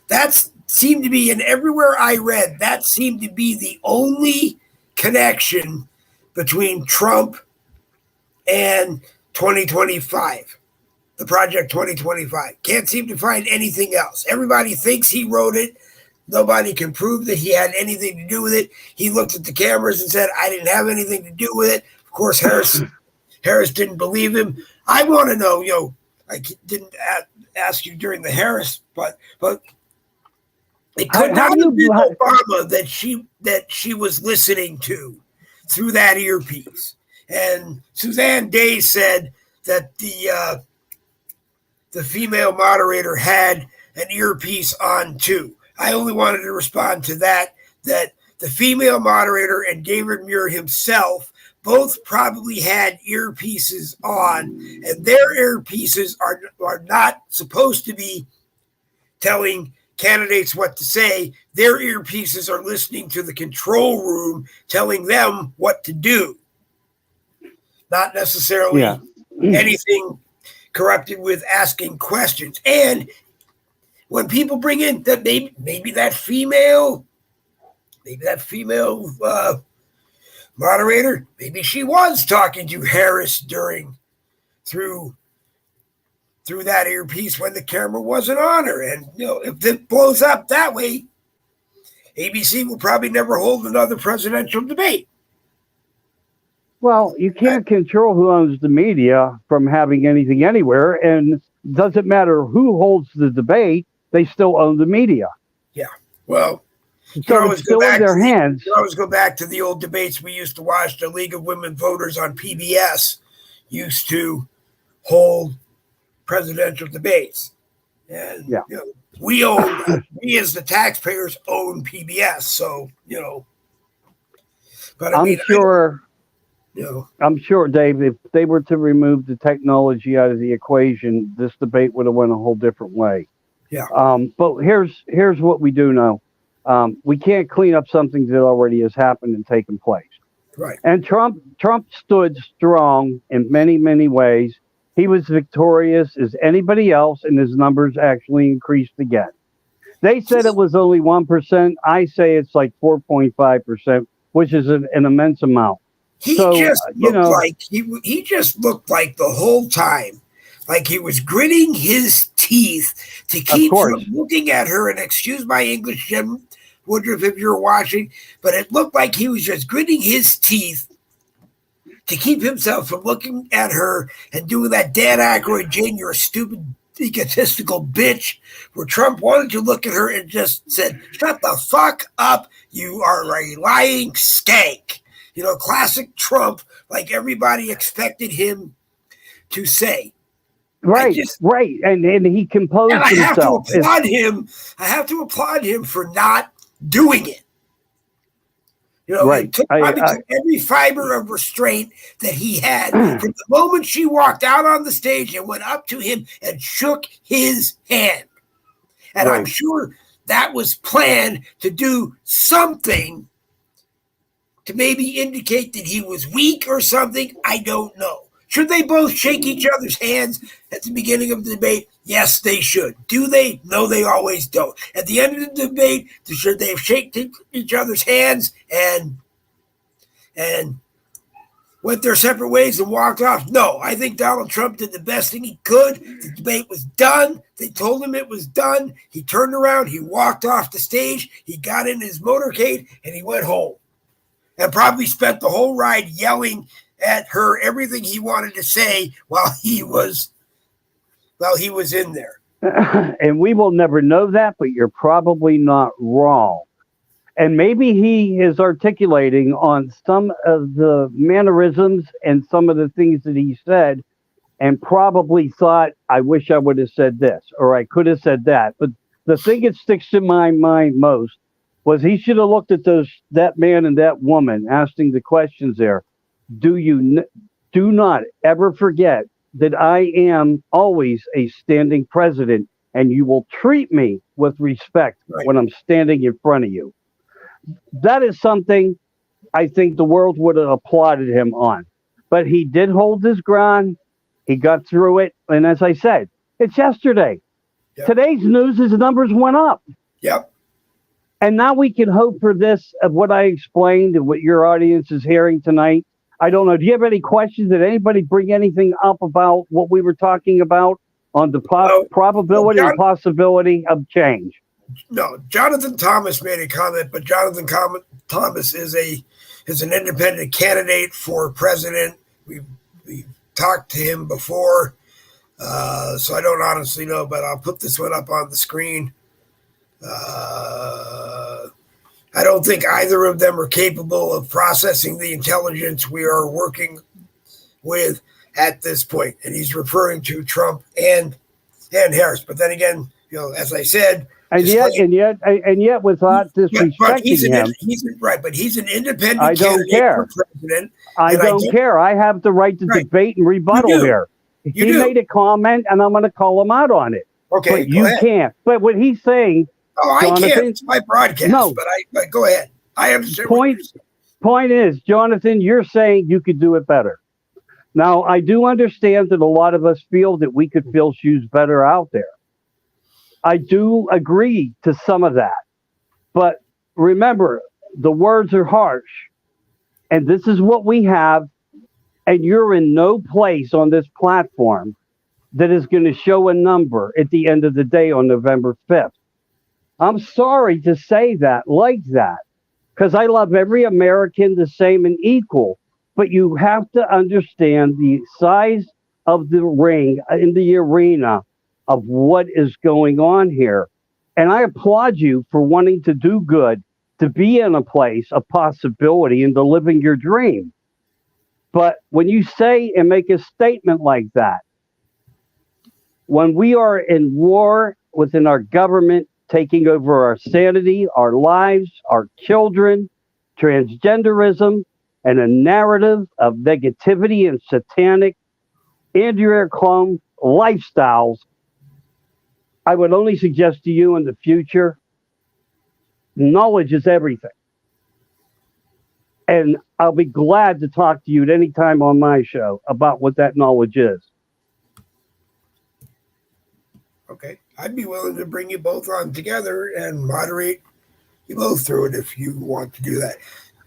seemed to be, and everywhere I read, that seemed to be the only connection between Trump and 2025, the Project 2025. Can't seem to find anything else. Everybody thinks he wrote it. Nobody can prove that he had anything to do with it. He looked at the cameras and said, I didn't have anything to do with it. Of course, Harris didn't believe him. I want to know, I didn't ask you during the Harris, but it could not have been Obama that she was listening to through that earpiece. And Suzanne Day said that the female moderator had an earpiece on too. I only wanted to respond to that the female moderator and David Muir himself both probably had earpieces on, and their earpieces are not supposed to be telling candidates what to say. Their earpieces are listening to the control room telling them what to do. Not necessarily anything corrupted with asking questions. And when people bring in that maybe that female moderator, maybe she was talking to Harris through that earpiece when the camera wasn't on her. And if it blows up that way, ABC will probably never hold another presidential debate. Well, you can't control who owns the media from having anything anywhere, and it doesn't matter who holds the debate, they still own the media. Yeah, well, so it's still in their hands. You always go back to the old debates we used to watch. The League of Women Voters on PBS used to hold presidential debates. And, we as the taxpayers own PBS. So, but I'm sure, Dave, if they were to remove the technology out of the equation, this debate would have went a whole different way. Yeah. But here's what we do know. We can't clean up something that already has happened and taken place. Right. And Trump stood strong in many, many ways. He was victorious as anybody else, and his numbers actually increased again. They said it was only 1%. I say it's like 4.5%, which is an immense amount. He just looked like he just looked like the whole time, like he was gritting his teeth to keep from looking at her. And excuse my English, Jim Woodruff, if you're watching, but it looked like he was just gritting his teeth to keep himself from looking at her and doing that Dan Aykroyd, Jane, you're a stupid, egotistical bitch, where Trump wanted to look at her and just said, shut the fuck up, you are a lying skank. You know, classic Trump, like everybody expected him to say. Right. And he composed himself. I have to applaud him for not doing it. You know, it took every fiber of restraint that he had from the moment she walked out on the stage and went up to him and shook his hand. And I'm sure that was planned to do something to maybe indicate that he was weak or something. I don't know. Should they both shake each other's hands at the beginning of the debate? Yes, they should. Do they? No, they always don't. At the end of the debate, should they have shaken each other's hands and went their separate ways and walked off? No, I think Donald Trump did the best thing he could. The debate was done. They told him it was done. He turned around. He walked off the stage. He got in his motorcade and he went home. And probably spent the whole ride yelling at her everything he wanted to say while he was in there. And we will never know that, but you're probably not wrong. And maybe he is articulating on some of the mannerisms and some of the things that he said, and probably thought, I wish I would have said this, or I could have said that. But the thing that sticks in my mind most was he should have looked at that man and that woman asking the questions there. Do not ever forget that I am always a standing president, and you will treat me with respect when I'm standing in front of you. That is something I think the world would have applauded him on. But he did hold his ground. He got through it. And as I said, it's yesterday. Yep. Today's news, his numbers went up. Yep. And now we can hope for this of what I explained and what your audience is hearing tonight. I don't know. Do you have any questions? Did anybody bring anything up about what we were talking about on the probability and possibility of change? No, Jonathan Thomas made a comment, but Jonathan Thomas is an independent candidate for president. We've talked to him before, so I don't honestly know, but I'll put this one up on the screen. I don't think either of them are capable of processing the intelligence we are working with at this point. And he's referring to Trump and Harris. But then again, you know, as I said, and yet, without disrespecting him, he's an independent. I don't care. For president. I don't care. I have the right to debate and rebuttal here. He made a comment, and I'm going to call him out on it. Okay, but you can't. But what he's saying. Oh, Jonathan, I can't. It's my broadcast. No, but go ahead. I understand. Point is, Jonathan, you're saying you could do it better. Now, I do understand that a lot of us feel that we could fill shoes better out there. I do agree to some of that. But remember, the words are harsh. And this is what we have. And you're in no place on this platform that is going to show a number at the end of the day on November 5th. I'm sorry to say that like that, because I love every American the same and equal. But you have to understand the size of the ring in the arena of what is going on here. And I applaud you for wanting to do good, to be in a place of possibility and to living your dream. But when you say and make a statement like that, when we are in war within our government, taking over our sanity, our lives, our children, transgenderism, and a narrative of negativity and satanic anti-clone lifestyles, I would only suggest to you in the future, knowledge is everything. And I'll be glad to talk to you at any time on my show about what that knowledge is. Okay. I'd be willing to bring you both on together and moderate you both through it if you want to do that.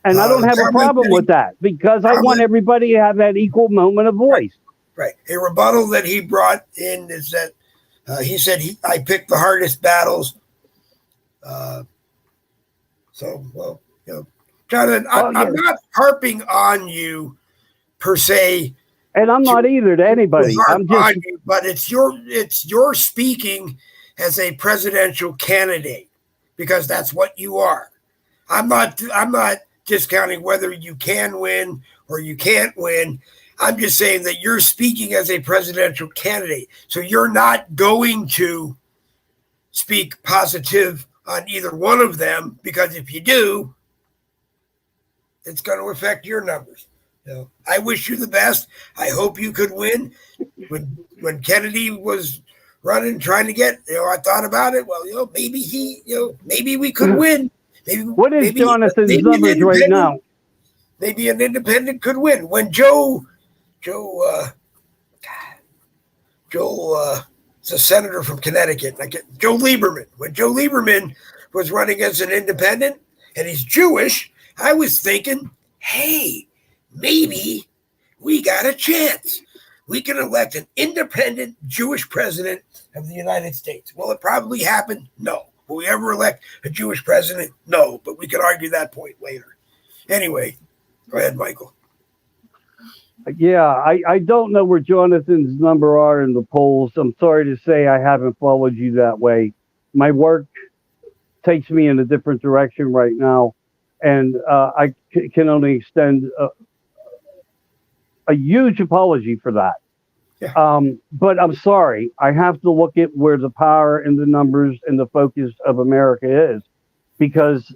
And I don't have a problem with that because I want everybody to have that equal moment of voice. Right. A rebuttal that he brought in is that he said I picked the hardest battles. Jonathan, I'm not harping on you per se. And I'm not either to anybody. I'm just on you, but it's your speaking as a presidential candidate because that's what you are. I'm not discounting whether you can win or you can't win. I'm just saying that you're speaking as a presidential candidate. So you're not going to speak positive on either one of them because if you do, it's going to affect your numbers. I wish you the best. I hope you could win. When Kennedy was running, trying to get, I thought about it. Well, maybe we could win. What is Jonathan's numbers right now? Maybe an independent could win. When Joe is a senator from Connecticut, Joe Lieberman. When Joe Lieberman was running as an independent, and he's Jewish, I was thinking, hey, maybe we got a chance. We can elect an independent Jewish president of the United States. Will it probably happen? No. Will we ever elect a Jewish president? No, but we can argue that point later. Anyway, go ahead, Michael. Yeah, I don't know where Jonathan's number are in the polls. I'm sorry to say I haven't followed you that way. My work takes me in a different direction right now, and I can only extend a huge apology for that. Yeah. But I'm sorry. I have to look at where the power and the numbers and the focus of America is, because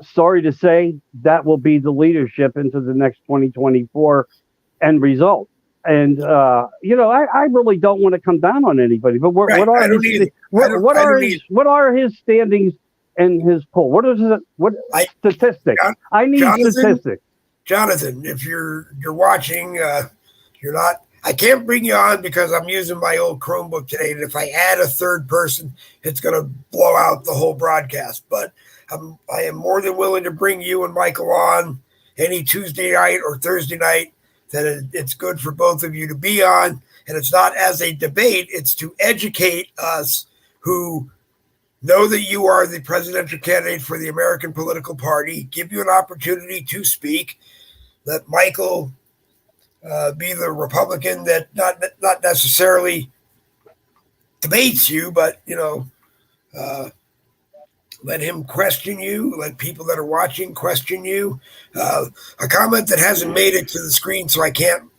sorry to say, that will be the leadership into the next 2024 end result. And, I really don't want to come down on anybody, but what are his standings and his poll? What statistics? I need statistics. Jonathan, if you're watching, you're not. I can't bring you on because I'm using my old Chromebook today, and if I add a third person, it's going to blow out the whole broadcast. But I am more than willing to bring you and Michael on any Tuesday night or Thursday night that it's good for both of you to be on. And it's not as a debate; it's to educate us who know that you are the presidential candidate for the American political party. Give you an opportunity to speak. Let Michael be the Republican that not necessarily debates you, but let him question you. Let people that are watching question you. A comment that hasn't made it to the screen, so I can't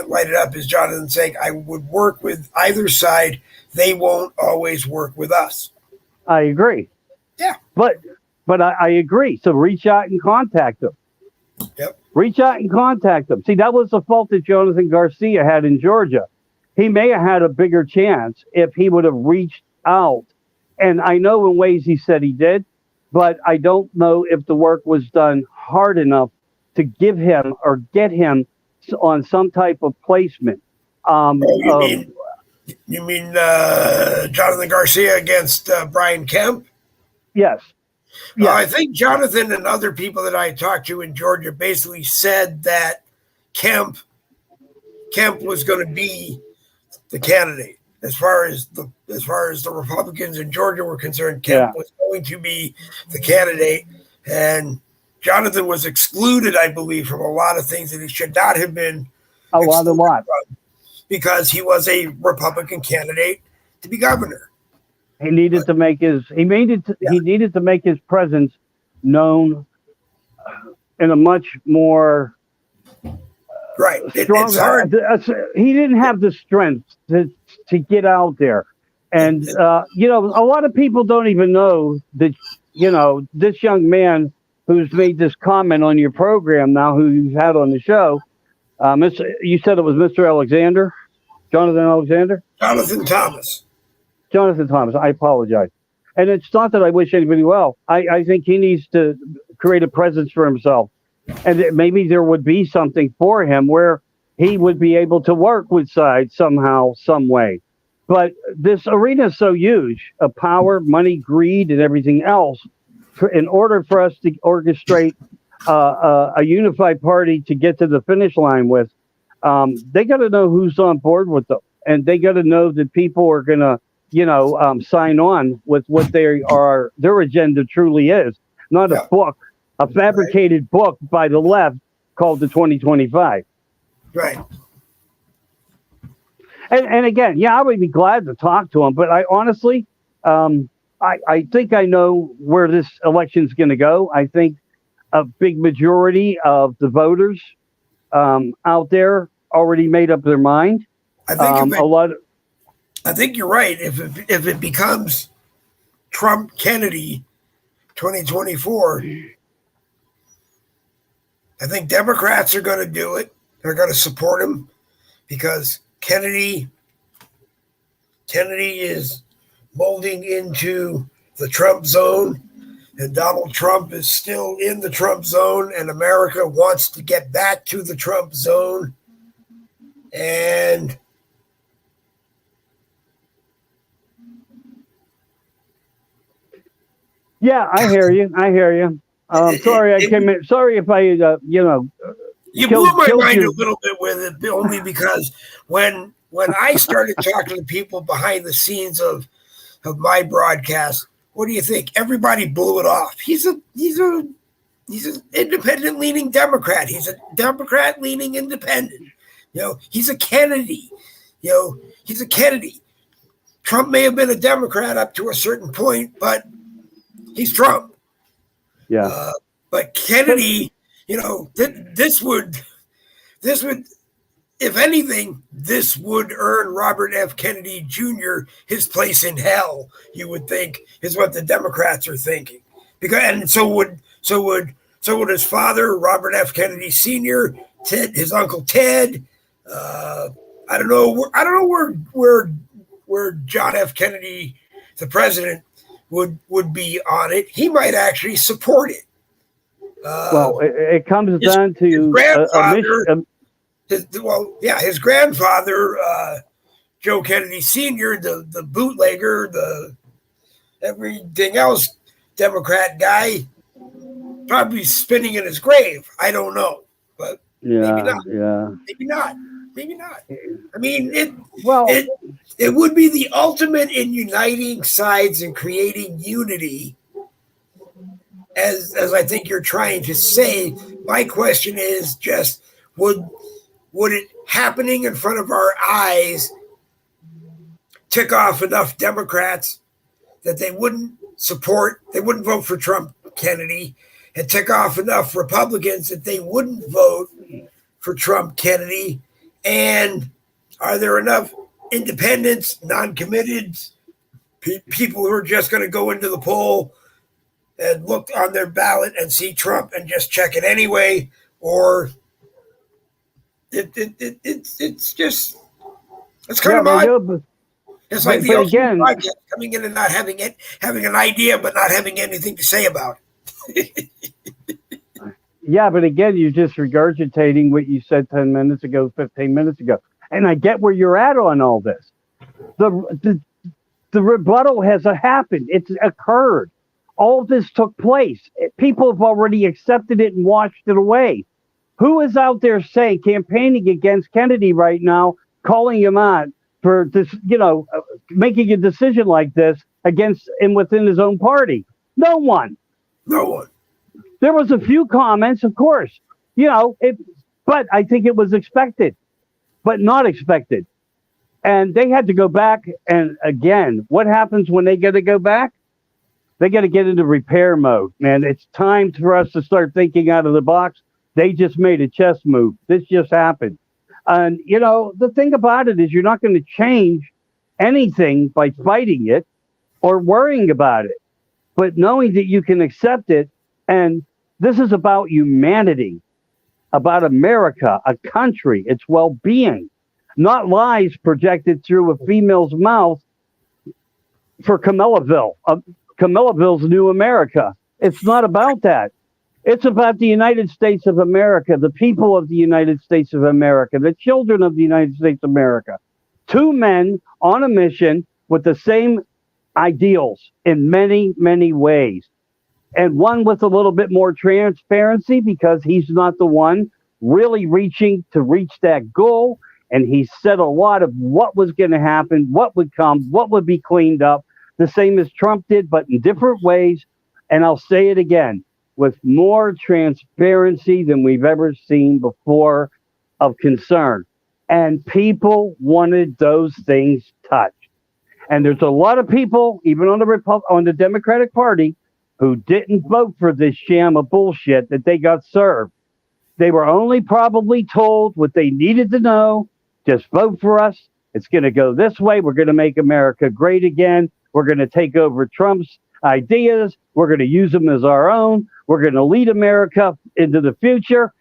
light it up, is Jonathan saying I would work with either side. They won't always work with us. I agree. Yeah, but I agree. So reach out and contact them. Yep. Reach out and contact them. See, that was the fault that Jonathan Garcia had in Georgia. He may have had a bigger chance if he would have reached out. And I know in ways he said he did, but I don't know if the work was done hard enough to give him or get him on some type of placement. You mean Jonathan Garcia against Brian Kemp? Yes. Yeah. I think Jonathan and other people that I talked to in Georgia basically said that Kemp was going to be the candidate. As far as the Republicans in Georgia were concerned, Kemp was going to be the candidate, and Jonathan was excluded, I believe, from a lot of things that he should not have been. A lot. Because he was a Republican candidate to be governor. He needed to make his presence known in a much more stronger. He didn't have the strength to get out there, and a lot of people don't even know that this young man who's made this comment on your program now, who you've had on the show. You said it was Mr. Alexander, Jonathan Alexander, Jonathan Thomas. I apologize. And it's not that I wish anybody well. I think he needs to create a presence for himself. And maybe there would be something for him where he would be able to work with sides somehow, some way. But this arena is so huge of power, money, greed, and everything else. In order for us to orchestrate a unified party to get to the finish line with, they got to know who's on board with them. And they got to know that people are going to, sign on with what their agenda truly is. Not a book, a fabricated book by the left called the 2025. Right. And again, yeah, I would be glad to talk to him, but I honestly, I think I know where this election's going to go. I think a big majority of the voters out there already made up their mind. I think you're right. If it becomes Trump Kennedy 2024, I think Democrats are going to do it. They're going to support him because Kennedy is molding into the Trump zone, and Donald Trump is still in the Trump zone, and America wants to get back to the Trump zone. And yeah, I hear you. Sorry, I came in. Sorry if I, you blew my mind a little bit with it, only because when I started talking to people behind the scenes of my broadcast, what do you think? Everybody blew it off. He's an independent leaning Democrat. He's a Democrat leaning independent. He's a Kennedy. He's a Kennedy. Trump may have been a Democrat up to a certain point, but he's Trump. Yeah. But Kennedy, this would, if anything, this would earn Robert F. Kennedy Jr. his place in hell, you would think, is what the Democrats are thinking. And so would his father, Robert F. Kennedy Sr., his uncle Ted. I don't know where John F. Kennedy, the president, would be on it. He might actually support it. Well, it comes down to his grandfather. His grandfather, Joe Kennedy Sr., the bootlegger, the everything else Democrat guy, probably spinning in his grave. I don't know, but maybe not. Yeah, maybe not. I mean, it would be the ultimate in uniting sides and creating unity. As I think you're trying to say, my question is just, would it happening in front of our eyes tick off enough Democrats that they wouldn't vote for Trump Kennedy, and tick off enough Republicans that they wouldn't vote for Trump Kennedy? And are there enough independents, non-committed people who are just going to go into the poll and look on their ballot and see Trump and just check it anyway? Or it's kind of odd. It's like the ultimate podcast, coming in and not having an idea, but not having anything to say about it. Yeah, but again, you're just regurgitating what you said 10 minutes ago, 15 minutes ago. And I get where you're at on all this. The rebuttal has happened. It's occurred. All this took place. People have already accepted it and washed it away. Who is out there saying, campaigning against Kennedy right now, calling him out for this, making a decision like this against and within his own party? No one. There was a few comments, of course, but I think it was expected, but not expected. And they had to go back. And again, what happens when they got to go back? They got to get into repair mode, man. It's time for us to start thinking out of the box. They just made a chess move. This just happened. And, the thing about it is you're not going to change anything by fighting it or worrying about it, but knowing that you can accept it. And this is about humanity, about America, a country, its well-being, not lies projected through a female's mouth for Camillaville. Camillaville's New America. It's not about that. It's about the United States of America, the people of the United States of America, the children of the United States of America. Two men on a mission with the same ideals in many, many ways. And one with a little bit more transparency because he's not the one really reaching to reach that goal. And he said a lot of what was going to happen, what would come, what would be cleaned up, the same as Trump did, but in different ways. And I'll say it again, with more transparency than we've ever seen before of concern. And people wanted those things touched. And there's a lot of people, even on the Democratic Party, who didn't vote for this sham of bullshit that they got served. They were only probably told what they needed to know. Just vote for us. It's going to go this way. We're going to make America great again. We're going to take over Trump's ideas. We're going to use them as our own. We're going to lead America into the future.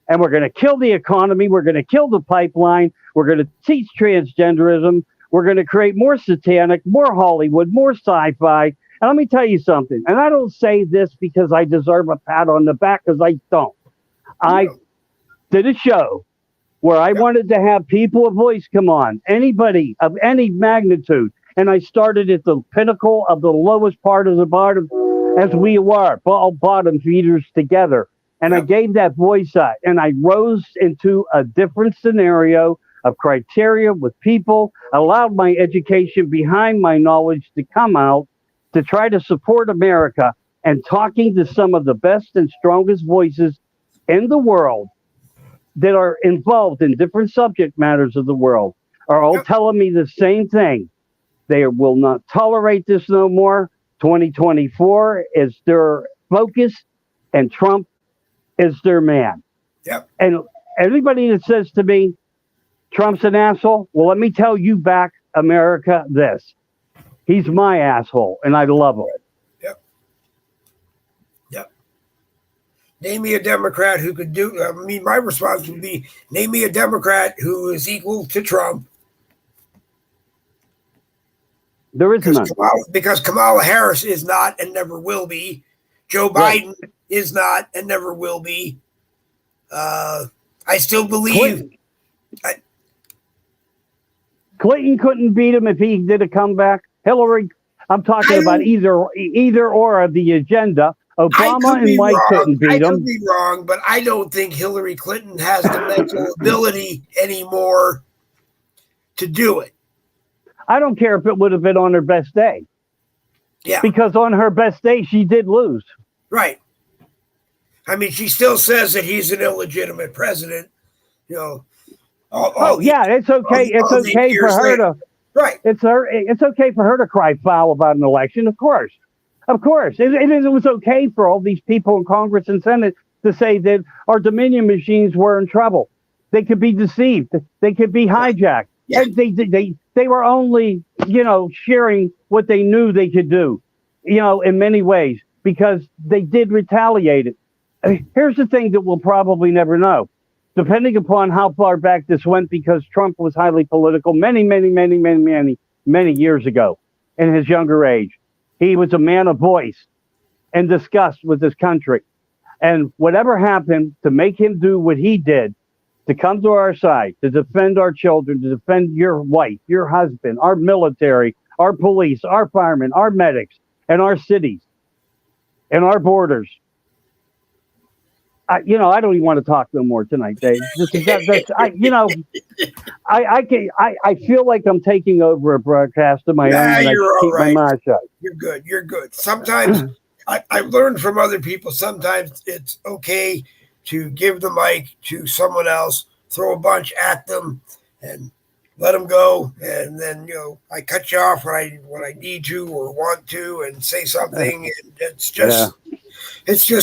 And we're going to kill the economy. We're going to kill the pipeline. We're going to teach transgenderism. We're going to create more satanic, more Hollywood, more sci-fi. And let me tell you something. And I don't say this because I deserve a pat on the back, because I don't. I did a show where I wanted to have people of voice come on, anybody of any magnitude. And I started at the pinnacle of the lowest part of the bottom, as we were, all bottom feeders together. And I gave that voice out, and I rose into a different scenario of criteria with people, allowed my education behind my knowledge to come out to try to support America, and talking to some of the best and strongest voices in the world that are involved in different subject matters of the world are all telling me the same thing. They will not tolerate this no more. 2024 is their focus, and Trump is their man. Yep. And everybody that says to me, Trump's an asshole, well, let me tell you back, America, this. He's my asshole, and I love him. Yep. Yep. Name me a Democrat who could do, my response would be, name me a Democrat who is equal to Trump. There is none. Because Kamala Harris is not and never will be. Joe Biden is not and never will be. I still believe. Clinton couldn't beat him if he did a comeback. Hillary, I'm talking about either or of the agenda. Obama and Mike couldn't beat him. I could be wrong, but I don't think Hillary Clinton has the mental ability anymore to do it. I don't care if it would have been on her best day. Yeah. Because on her best day, she did lose. Right. I mean, she still says that he's an illegitimate president. You know. It's okay. It's okay for her to. Right. It's okay for her to cry foul about an election. Of course. It was okay for all these people in Congress and Senate to say that our Dominion machines were in trouble. They could be deceived. They could be hijacked. Yeah. They were only, sharing what they knew they could do, in many ways, because they did retaliate it. Here's the thing that we'll probably never know, depending upon how far back this went, because Trump was highly political many years ago in his younger age. He was a man of voice and disgust with his country. And whatever happened to make him do what he did, to come to our side, to defend our children, to defend your wife, your husband, our military, our police, our firemen, our medics, and our cities, and our borders. I don't even want to talk no more tonight, Dave. I feel like I'm taking over a broadcast of my own. And you're all right. My mouth shut. You're good. Sometimes I've learned from other people. Sometimes it's okay to give the mic to someone else, throw a bunch at them, and let them go. And then, I cut you off when I need to or want to, and say something. And it's just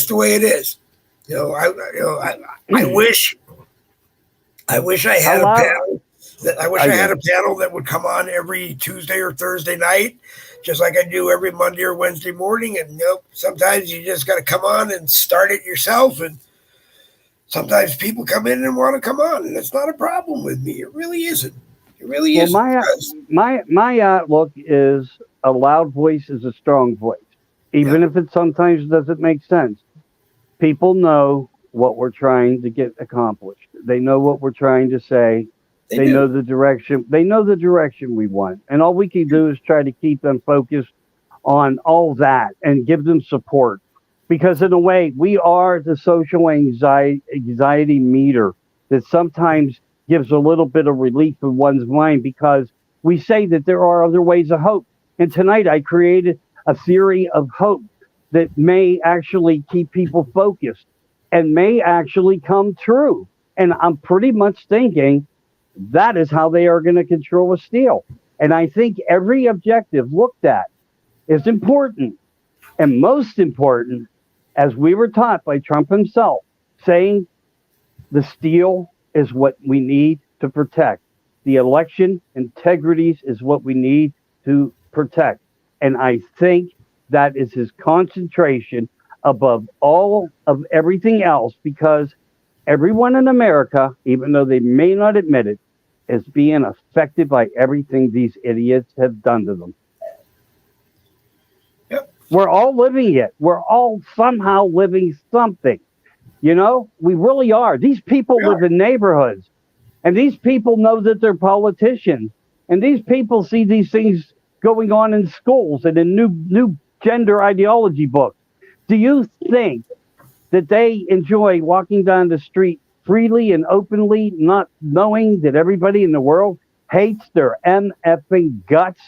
the way it is. I wish I had a panel. I had a panel that would come on every Tuesday or Thursday night, just like I do every Monday or Wednesday morning. And sometimes you just got to come on and start it yourself. And sometimes people come in and want to come on, and it's not a problem with me. It really isn't. It really isn't. My outlook is a loud voice is a strong voice, Yeah. even if it sometimes doesn't make sense. People know what we're trying to get accomplished. They know what we're trying to say. They They know do. the direction. They know the direction we want, and all we can do is try to keep them focused on all that and give them support. Because in a way, we are the social anxiety meter that sometimes gives a little bit of relief in one's mind because we say that there are other ways of hope. And tonight I created a theory of hope that may actually keep people focused and may actually come true. And I'm pretty much thinking that is how they are going to control a steel. And I think every objective looked at is important. And most important, as we were taught by Trump himself, saying the steel is what we need to protect. The election integrities is what we need to protect. And I think that is his concentration above all of everything else because everyone in America, even though they may not admit it, is being affected by everything these idiots have done to them. Yep. We're all living it. We're all somehow living something. You know, we really are. These people We are. live in neighborhoods, and these people know that they're politicians, and these people see these things going on in schools and in new gender ideology books. Do you think that they enjoy walking down the street freely and openly, not knowing that everybody in the world hates their MFing guts?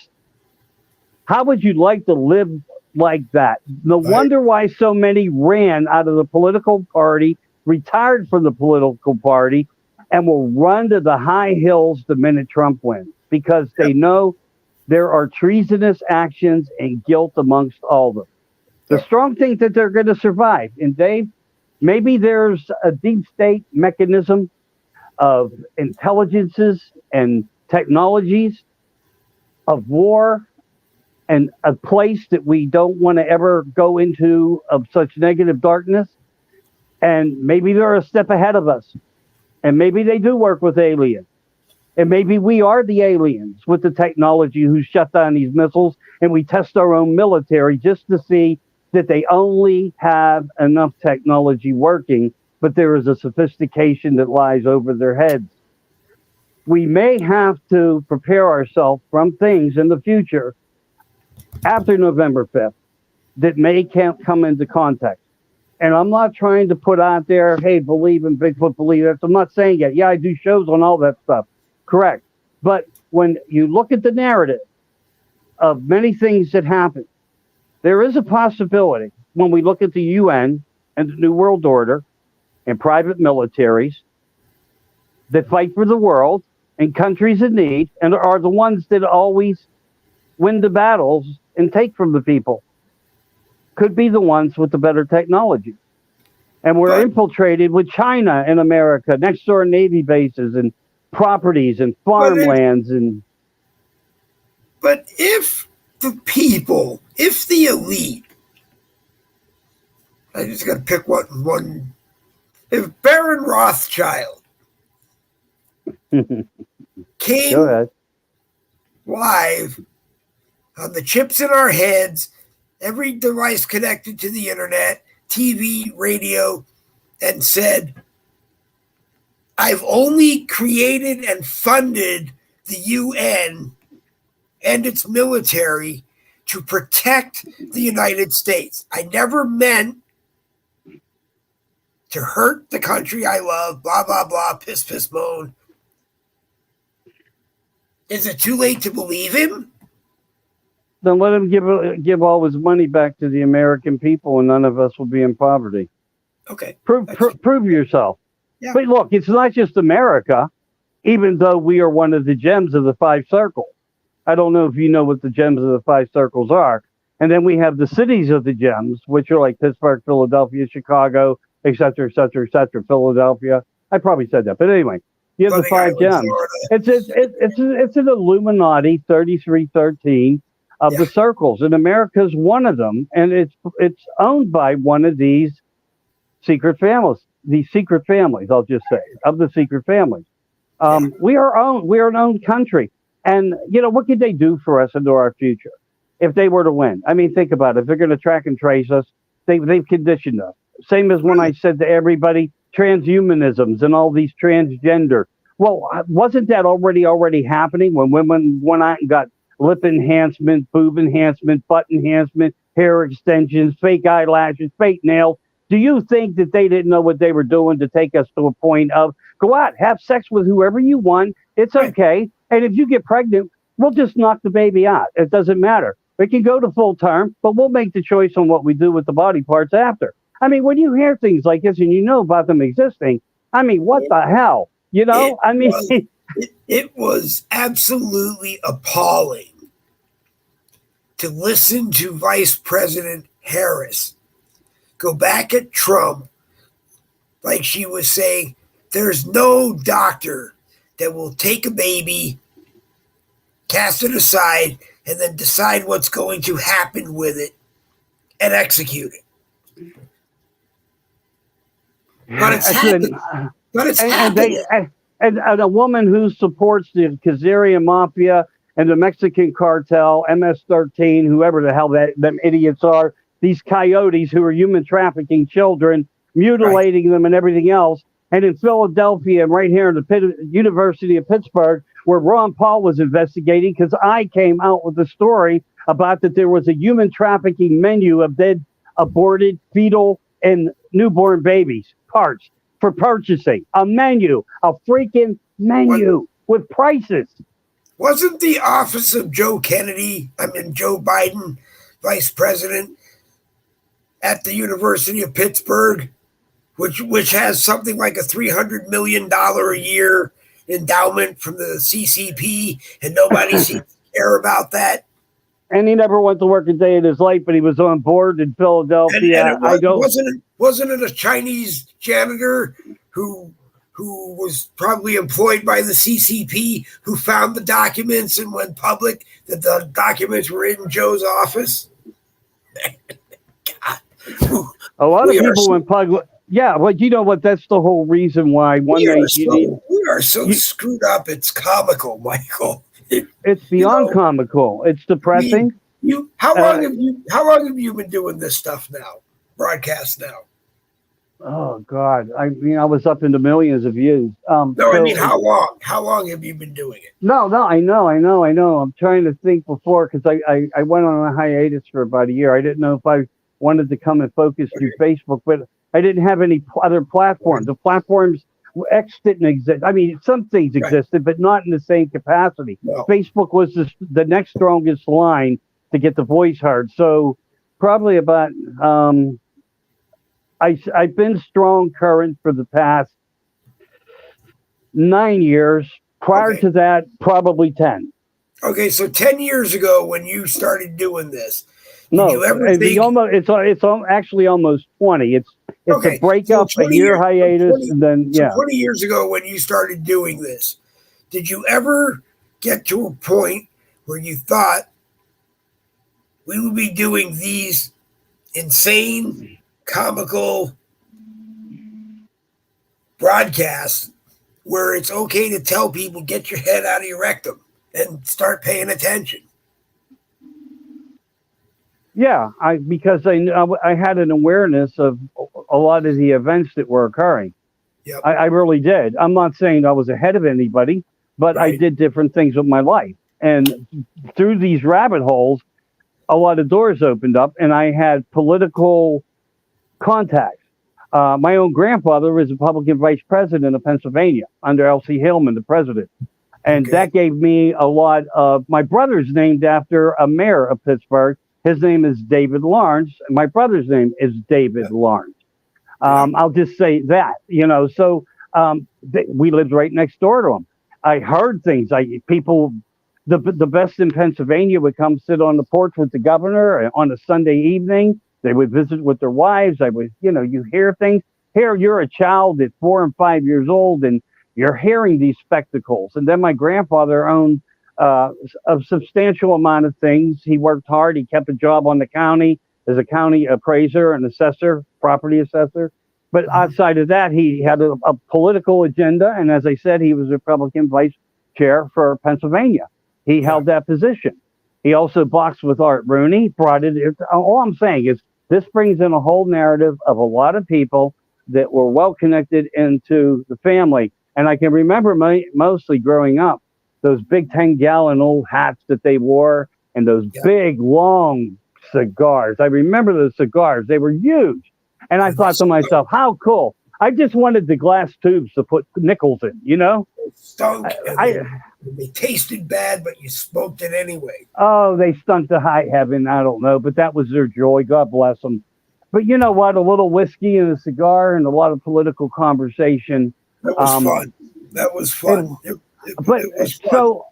How would you like to live like that? No Right. wonder why so many ran out of the political party, retired from the political party, and will run to the high hills the minute Trump wins because they Yep. know there are treasonous actions and guilt amongst all of them. The Yep. strong think that they're going to survive. And Dave, maybe there's a deep state mechanism of intelligences and technologies of war and a place that we don't want to ever go into of such negative darkness. And maybe they're a step ahead of us. And maybe they do work with aliens. And maybe we are the aliens with the technology who shut down these missiles and we test our own military just to see that they only have enough technology working, but there is a sophistication that lies over their heads. We may have to prepare ourselves from things in the future after November 5th that may can't come into context. And I'm not trying to put out there, hey, believe in Bigfoot, believe it. I'm not saying it. Yeah, I do shows on all that stuff. Correct. But when you look at the narrative of many things that happen, there is a possibility when we look at the UN and the New World Order and private militaries that fight for the world and countries in need and are the ones that always win the battles and take from the people could be the ones with the better technology. And we're Right. infiltrated with China and America, next door Navy bases and properties and farmlands and But if the people, if the elite, I just got to pick one. If Baron Rothschild go came ahead. live on the chips in our heads, every device connected to the internet, TV, radio, and said, I've only created and funded the UN and its military to protect the United States. I never meant to hurt the country I love, blah, blah, blah, piss, piss, moan. Is it too late to believe him? Then let him give all his money back to the American people, and none of us will be in poverty. Okay. Prove yourself. Yeah. But look, it's not just America, even though we are one of the gems of the five circles. I don't know if you know what the gems of the five circles are. And then we have the cities of the gems, which are like Pittsburgh, Philadelphia, Chicago, et cetera, et cetera, et cetera. Philadelphia. I probably said that. But anyway, you have the five gems. It's an Illuminati 3313 of the circles. And America's one of them. And it's owned by one of these secret families. These secret families, I'll just say, of the secret families. We are an owned country. And, you know, what could they do for us into our future? if they were to win. I mean, think about it. If they're going to track and trace us, they've conditioned us. Same as when I said to everybody, transhumanisms and all these transgender. Well, wasn't that already happening when women went out and got lip enhancement, boob enhancement, butt enhancement, hair extensions, fake eyelashes, fake nails? Do you think that they didn't know what they were doing to take us to a point of go out, have sex with whoever you want? It's okay. And if you get pregnant, we'll just knock the baby out. It doesn't matter. We can go to full term, but we'll make the choice on what we do with the body parts after. I mean, when you hear things like this and you know about them existing, I mean, what the hell? You know, it was absolutely appalling to listen to Vice President Harris go back at Trump like she was saying, there's no doctor that will take a baby, cast it aside, and then decide what's going to happen with it and execute it. But it's happening. But it's happening. And a woman who supports the Kazarian Mafia and the Mexican cartel, MS-13, whoever the hell them idiots are, these coyotes who are human trafficking children, mutilating them and everything else. And in Philadelphia and right here in the University of Pittsburgh, where Ron Paul was investigating, because I came out with a story about that there was a human trafficking menu of dead, aborted, fetal, and newborn babies parts for purchasing. A menu, a freaking menu with prices. Wasn't the office of Joe Biden, vice president at the University of Pittsburgh, which has something like a $300 million a year endowment from the CCP, and nobody seems to care about that? And he never went to work a day in his life, but he was on board in Philadelphia. And wasn't it a Chinese janitor who was probably employed by the CCP who found the documents and went public that the documents were in Joe's office? God. A lot of people went public. Yeah, well, you know what? That's the whole reason why we are so screwed up. It's comical, Michael. It's beyond comical. It's depressing. How long have you been doing this stuff now? Broadcast now? Oh God! I mean, I was up into millions of views. I mean, how long? How long have you been doing it? No, I know. I'm trying to think before because I went on a hiatus for about a year. I didn't know if I wanted to come and focus through Facebook, but I didn't have any other platforms. The platforms X didn't exist. I mean, some things existed, but not in the same capacity. No. Facebook was the next strongest line to get the voice heard. So probably about I've been strong current for the past 9 years. Prior to that, probably 10. Okay, so 10 years ago when you started doing this, it's actually almost 20. It's a breakup, a year hiatus, and then 20 years ago when you started doing this, did you ever get to a point where you thought we would be doing these insane, comical broadcasts where it's okay to tell people, get your head out of your rectum and start paying attention? Yeah, because I had an awareness of a lot of the events that were occurring. Yep. I really did. I'm not saying I was ahead of anybody, but I did different things with my life. And through these rabbit holes, a lot of doors opened up, and I had political contacts. My own grandfather was Republican vice president of Pennsylvania under L.C. Hillman, the president. And that gave me a lot of... My brother's named after a mayor of Pittsburgh. His name is David Lawrence, and my brother's name is David Lawrence. I'll just say that, so we lived right next door to him. I heard things the best in Pennsylvania would come sit on the porch with the governor on a Sunday evening. They would visit with their wives. You hear things. Here, you're a child at 4 and 5 years old, and you're hearing these spectacles. And then my grandfather owned a substantial amount of things. He worked hard. He kept a job on the county as a county appraiser and assessor, property assessor. But outside of that, he had a political agenda. And as I said, he was Republican vice chair for Pennsylvania. He held that position. He also boxed with Art Rooney. Brought it. All I'm saying is this brings in a whole narrative of a lot of people that were well connected into the family. And I can remember mostly growing up those big 10-gallon old hats that they wore and those Yeah. big long cigars. I remember those cigars; they were huge. And I thought to myself, how cool. I just wanted the glass tubes to put nickels in, you know? Stunk. I They tasted bad, but you smoked it anyway. Oh, they stunk to high heaven. I don't know, but that was their joy. God bless them. But you know what? A little whiskey and a cigar and a lot of political conversation. That was fun. That was fun. But It was fun. so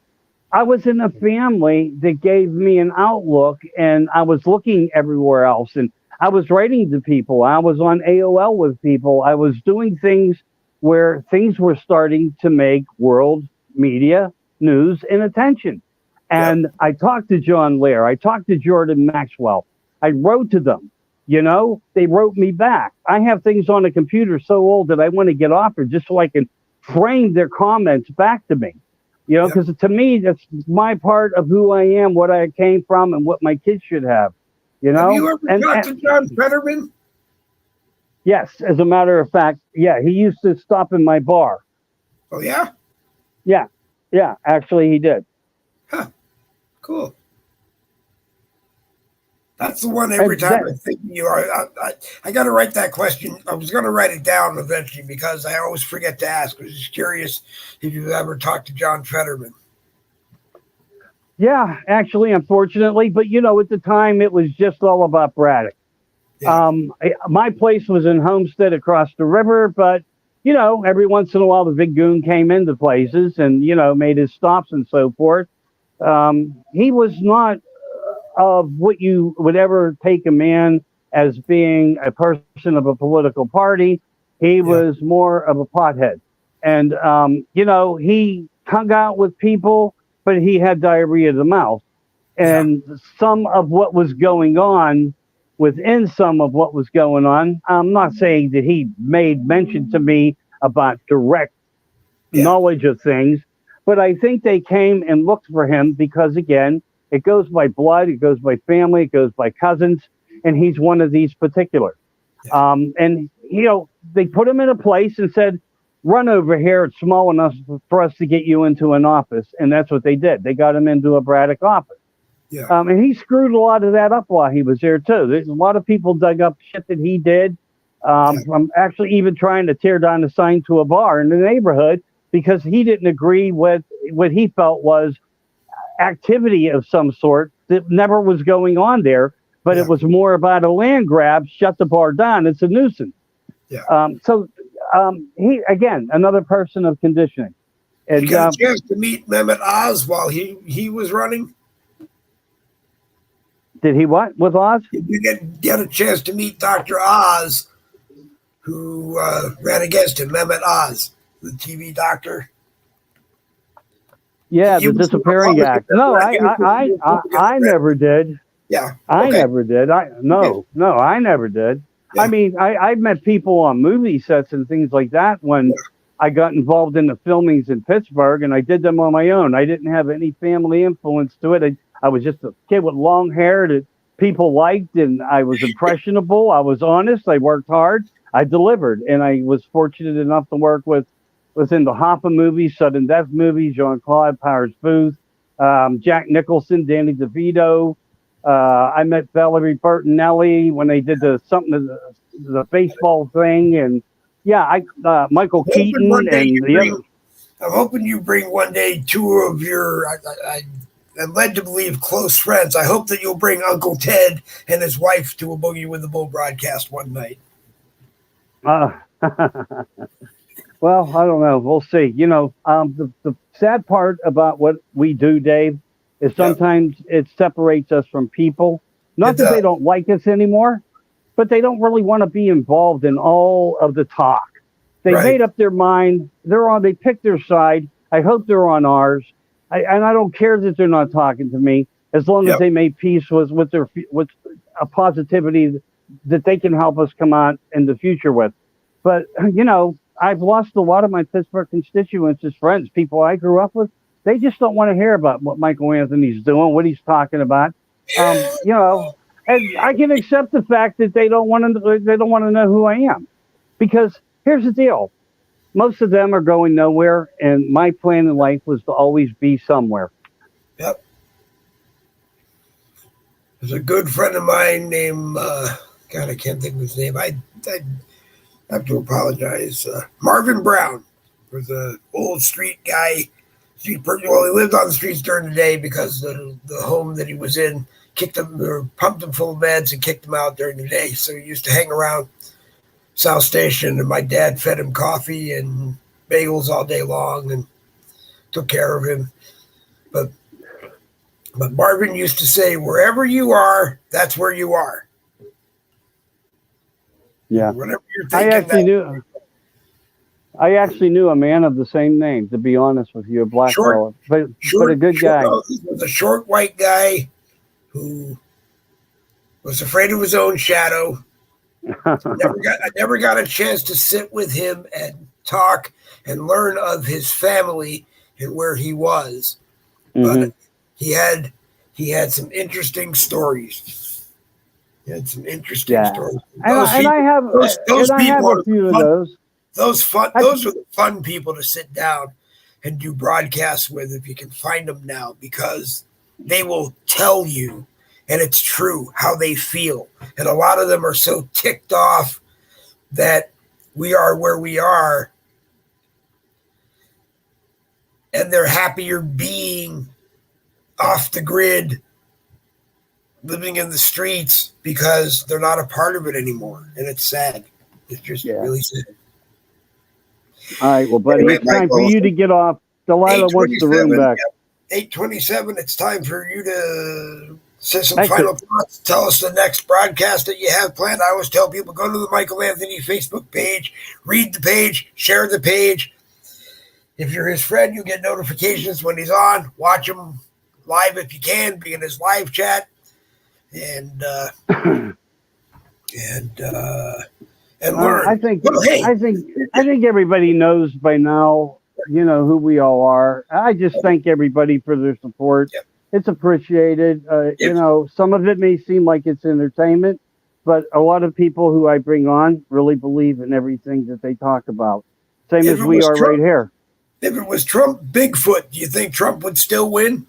I was in a family that gave me an outlook, and I was looking everywhere else. And I was writing to people. I was on AOL with people. I was doing things where things were starting to make world media news and attention. And I talked to John Lear. I talked to Jordan Maxwell. I wrote to them. You know, they wrote me back. I have things on a computer so old that I want to get off it just so I can frame their comments back to me. You know, because to me, that's my part of who I am, what I came from, and what my kids should have. You know? Have you ever talked to John Fetterman? Yes, as a matter of fact, yeah, he used to stop in my bar. Oh, yeah? Yeah, actually he did. Huh. Cool. That's the one every time I think you are. I got to write that question. I was going to write it down eventually because I always forget to ask. I was just curious if you've ever talked to John Fetterman. Yeah, actually, unfortunately. But, you know, at the time, it was just all about Braddock. Yeah. My place was in Homestead across the river, but, you know, every once in a while, the big goon came into places and, you know, made his stops and so forth. He was not of what you would ever take a man as being a person of a political party. He was more of a pothead. And, you know, he hung out with people, but he had diarrhea of the mouth. And some of what was going on within some of what was going on, I'm not saying that he made mention to me about direct knowledge of things, but I think they came and looked for him because, again, it goes by blood, it goes by family, it goes by cousins, and he's one of these particular. And, you know, they put him in a place and said, run over here, it's small enough for us to get you into an office. And that's what they did. They got him into a Braddock office. And he screwed a lot of that up while he was there, too. There's a lot of people dug up shit that he did. I'm actually even trying to tear down a sign to a bar in the neighborhood because he didn't agree with what he felt was activity of some sort that never was going on there, but it was more about a land grab. Shut the bar down. It's a nuisance. He, again, another person of conditioning. And you got a chance to meet Mehmet Oz while he was running? Did he what with Oz? Did you get a chance to meet Dr. Oz, who ran against him, Mehmet Oz, the TV doctor? Yeah, the disappearing act. No, I never did. Yeah, I never did. I never did. Yeah. I mean, I've met people on movie sets and things like that when I got involved in the filmings in Pittsburgh, and I did them on my own. I didn't have any family influence to it. I was just a kid with long hair that people liked, and I was impressionable. I was honest. I worked hard. I delivered, and I was fortunate enough to work within the Hoffa movies, Sudden Death movies, Jean-Claude, Powers Booth, Jack Nicholson, Danny DeVito. I met Valerie Bertinelli when they did the baseball thing, and Michael Keaton and I'm hoping you bring one day two of your. I'm led to believe close friends. I hope that you'll bring Uncle Ted and his wife to a Boogie with the Bull broadcast one night. Well, I don't know. We'll see. You know, the sad part about what we do, Dave, is sometimes it separates us from people. Not that they don't like us anymore, but they don't really want to be involved in all of the talk. They made up their mind. They picked their side. I hope they're on ours. And I don't care that they're not talking to me as long as they made peace with a positivity that they can help us come out in the future with. But, you know, I've lost a lot of my Pittsburgh constituents as friends, people I grew up with. They just don't want to hear about what Michael Anthony's doing, what he's talking about. You know, and I can accept the fact that they don't want to know who I am, because here's the deal: most of them are going nowhere, and my plan in life was to always be somewhere. Yep. There's a good friend of mine named God, I can't think of his name. I have to apologize. Marvin Brown was an old street guy. Well, he lived on the streets during the day because the home that he was in kicked him or pumped him full of meds and kicked him out during the day. So he used to hang around South Station, and my dad fed him coffee and bagels all day long and took care of him. But Marvin used to say, wherever you are, that's where you are. Yeah. Whatever you're thinking. I actually knew a man of the same name, to be honest with you, a black fellow, but a good guy. He was a short white guy who was afraid of his own shadow. I never got a chance to sit with him and talk and learn of his family and where he was. Mm-hmm. But he had some interesting stories. He had some interesting stories. I have a few of those. Those are the fun people to sit down and do broadcasts with if you can find them now, because they will tell you, and it's true, how they feel. And a lot of them are so ticked off that we are where we are, and they're happier being off the grid, living in the streets, because they're not a part of it anymore. And it's sad. It's just really sad. All right, well, buddy, it's time for you to get off. Delilah wants the room back. 8:27. It's time for you to say some final thoughts. Tell us the next broadcast that you have planned. I always tell people, go to the Michael Anthony Facebook page, read the page, share the page. If you're his friend, you get notifications when he's on. Watch him live if you can. Be in his live chat, and learn. I think everybody knows by now, who we all are. I just thank everybody for their support. Yep. It's appreciated. Some of it may seem like it's entertainment, but a lot of people who I bring on really believe in everything that they talk about. Same as we are right here. If it was Trump Bigfoot, do you think Trump would still win?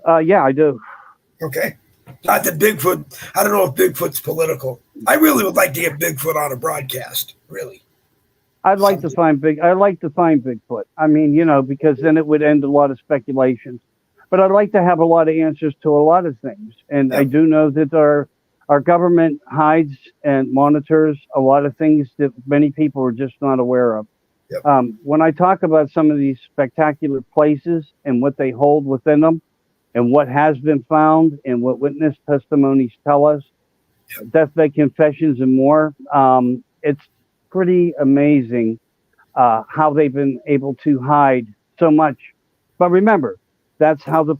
Yeah, I do. Okay. Not that Bigfoot, I don't know if Bigfoot's political. I really would like to get Bigfoot on a broadcast, really. I'd like to find Bigfoot. I mean, because then it would end a lot of speculations. But I'd like to have a lot of answers to a lot of things. And I do know that our government hides and monitors a lot of things that many people are just not aware of. Yep. When I talk about some of these spectacular places and what they hold within them, and what has been found and what witness testimonies tell us, deathbed confessions and more, it's pretty amazing how they've been able to hide so much. But remember, that's how the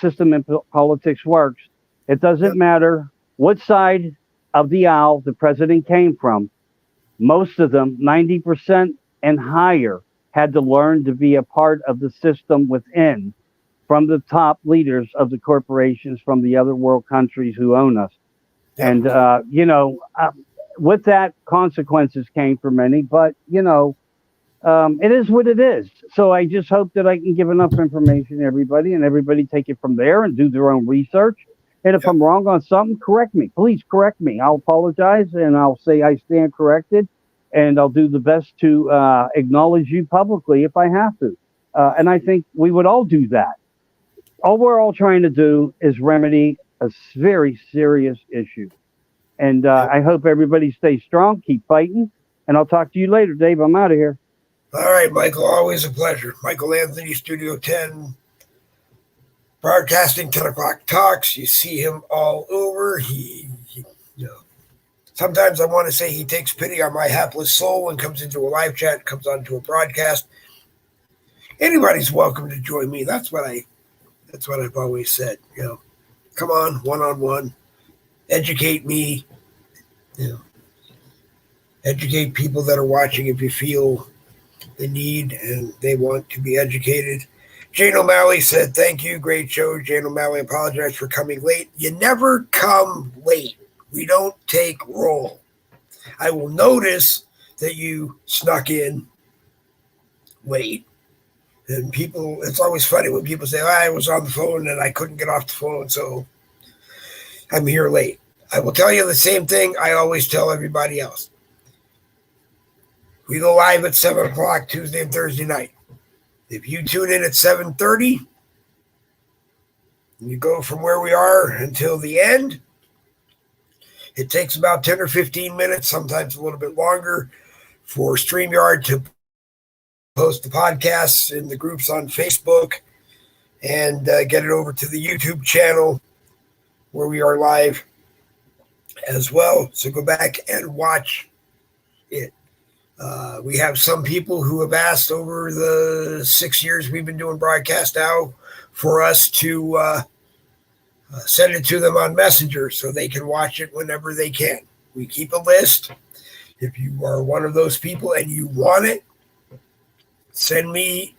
system in politics works. It doesn't matter what side of the aisle the president came from. Most of them, 90% and higher, had to learn to be a part of the system within, from the top leaders of the corporations from the other world countries who own us. And, with that, consequences came for many, but, it is what it is. So I just hope that I can give enough information to everybody, and everybody take it from there and do their own research. And if I'm wrong on something, correct me. Please correct me. I'll apologize, and I'll say I stand corrected, and I'll do the best to acknowledge you publicly if I have to. And I think we would all do that. All we're all trying to do is remedy a very serious issue. And I hope everybody stays strong, keep fighting, and I'll talk to you later, Dave. I'm out of here. All right, Michael, always a pleasure. Michael Anthony, Studio 10, broadcasting 10 o'clock talks. You see him all over. Sometimes I want to say he takes pity on my hapless soul and comes into a live chat, comes onto a broadcast. Anybody's welcome to join me. That's what I've always said. Come on, one-on-one, educate me. Educate people that are watching if you feel the need and they want to be educated. Jane O'Malley said, "Thank you. Great show." Jane O'Malley apologized for coming late. You never come late. We don't take roll. I will notice that you snuck in late. And people, it's always funny when people say, I was on the phone and I couldn't get off the phone, so I'm here late. I will tell you the same thing I always tell everybody else. We go live at 7 o'clock Tuesday and Thursday night. If you tune in at 7:30, you go from where we are until the end. It takes about 10 or 15 minutes, sometimes a little bit longer, for StreamYard to post the podcasts in the groups on Facebook and get it over to the YouTube channel where we are live as well. So go back and watch it. We have some people who have asked over the 6 years we've been doing broadcast now for us to send it to them on Messenger so they can watch it whenever they can. We keep a list. If you are one of those people and you want it, send me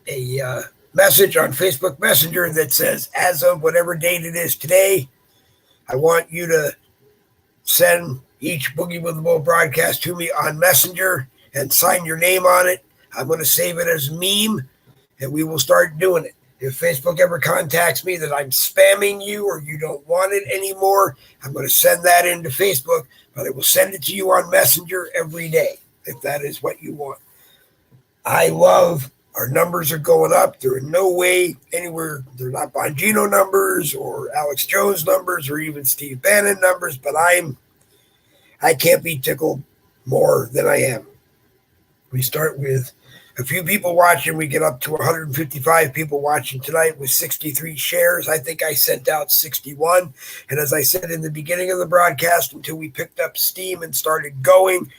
a message on Facebook Messenger that says, as of whatever date it is today, I want you to send each Boogie with the Bull broadcast to me on Messenger and sign your name on it. I'm going to save it as a meme, and we will start doing it. If Facebook ever contacts me that I'm spamming you or you don't want it anymore, I'm going to send that into Facebook, but I will send it to you on Messenger every day if that is what you want. I love our numbers are going up. They're in no way anywhere. They're not Bongino numbers or Alex Jones numbers or even Steve Bannon numbers, but I can't be tickled more than I am. We start with a few people watching. We get up to 155 people watching tonight with 63 shares. I think I sent out 61. And as I said in the beginning of the broadcast, until we picked up steam and started going,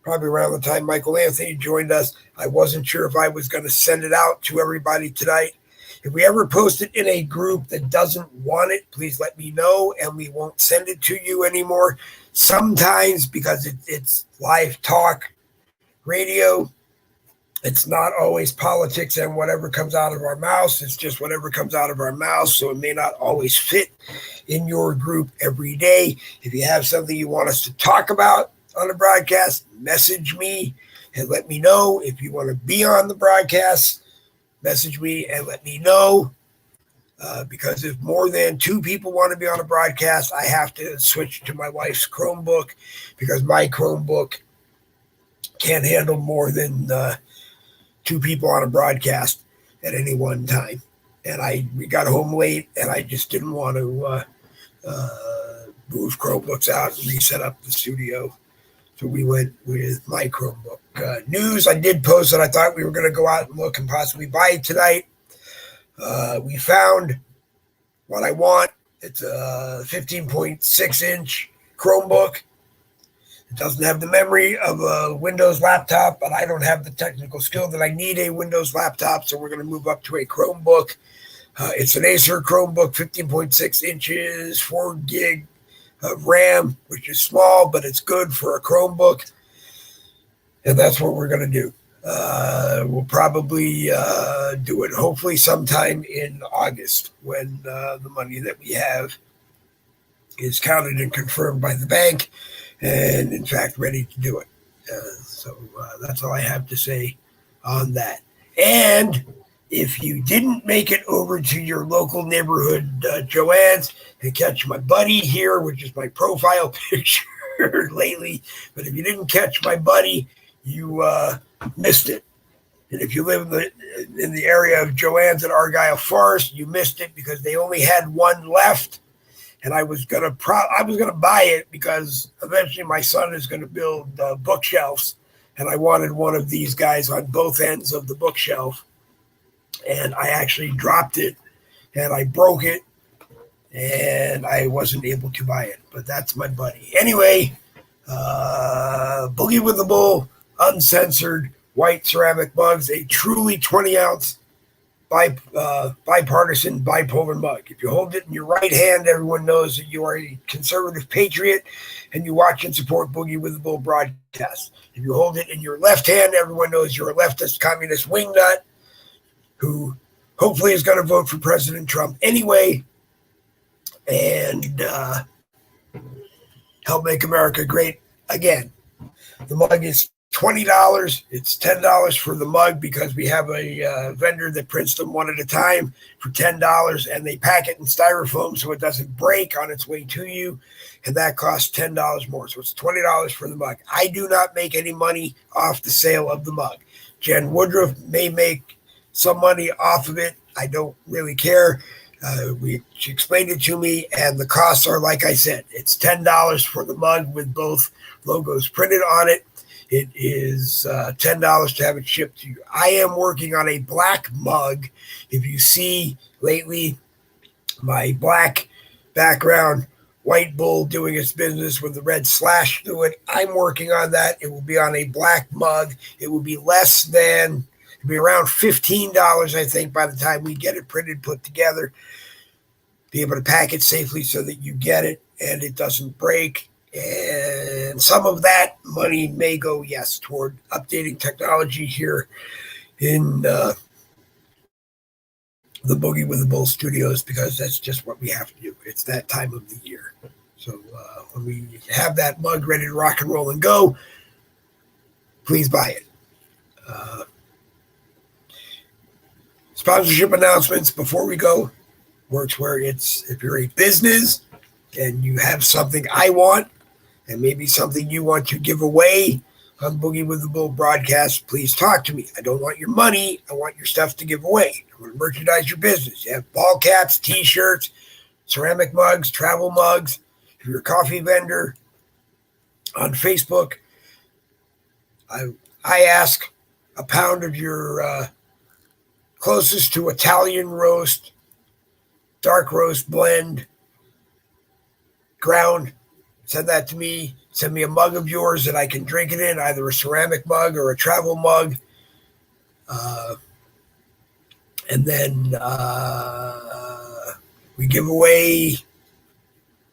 probably around the time Michael Anthony joined us, I wasn't sure if I was going to send it out to everybody tonight. If we ever post it in a group that doesn't want it, please let me know, and we won't send it to you anymore. Sometimes, because it's live talk radio, it's not always politics and whatever comes out of our mouths. It's just whatever comes out of our mouths, so it may not always fit in your group every day. If you have something you want us to talk about on the broadcast, message me and let me know. If you want to be on the broadcast, message me and let me know. Because if more than 2 people want to be on a broadcast, I have to switch to my wife's Chromebook because my Chromebook can't handle more than 2 people on a broadcast at any one time. And we got home late, and I just didn't want to move Chromebooks out and reset up the studio. So we went with my Chromebook. News, I did post that I thought we were going to go out and look and possibly buy it tonight. We found what I want. It's a 15.6-inch Chromebook. It doesn't have the memory of a Windows laptop, but I don't have the technical skill that I need a Windows laptop, so we're going to move up to a Chromebook. It's an Acer Chromebook, 15.6 inches, 4 gig of RAM, which is small, but it's good for a Chromebook, and that's what we're going to do. We'll probably do it hopefully sometime in August when the money that we have is counted and confirmed by the bank and, in fact, ready to do it. So that's all I have to say on that. And if you didn't make it over to your local neighborhood Joann's and catch my buddy here, which is my profile picture lately, but if you didn't catch my buddy, you missed it. And if you live in the area of Joann's at Argyle Forest, you missed it because they only had one left. And I was gonna buy it because eventually my son is gonna build bookshelves, and I wanted one of these guys on both ends of the bookshelf. And I actually dropped it, and I broke it, and I wasn't able to buy it. But that's my buddy. Anyway, Boogie with the Bull, uncensored, white ceramic mugs, a truly 20-ounce bipartisan, bipolar mug. If you hold it in your right hand, everyone knows that you are a conservative patriot and you watch and support Boogie with the Bull broadcast. If you hold it in your left hand, everyone knows you're a leftist communist wingnut who hopefully is going to vote for President Trump anyway and help make America great again. The mug is $20. It's $10 for the mug because we have a vendor that prints them one at a time for $10, and they pack it in styrofoam so it doesn't break on its way to you, and that costs $10 more. So it's $20 for the mug. I do not make any money off the sale of the mug. Jen Woodruff may make some money off of it. I don't really care. She explained it to me, and the costs are, like I said, it's $10 for the mug with both logos printed on it. It is $10 to have it shipped to you. I am working on a black mug. If you see lately my black background, white bull doing its business with the red slash through it, I'm working on that. It will be on a black mug. It will be it'll be around $15, I think, by the time we get it printed, put together. Be able to pack it safely so that you get it and it doesn't break. And some of that money may go, yes, toward updating technology here in the Boogie with the Bull studios, because that's just what we have to do. It's that time of the year. So when we have that mug ready to rock and roll and go, please buy it. Sponsorship announcements before we go works where it's, if you're a business and you have something I want, and maybe something you want to give away on Boogie with the Bull broadcast, please talk to me. I don't want your money. I want your stuff to give away. I want to merchandise your business. You have ball caps, T-shirts, ceramic mugs, travel mugs. If you're a coffee vendor on Facebook, I ask a pound of your closest to Italian roast, dark roast blend, ground. Send that to me. Send me a mug of yours that I can drink it in, either a ceramic mug or a travel mug. And then we give away,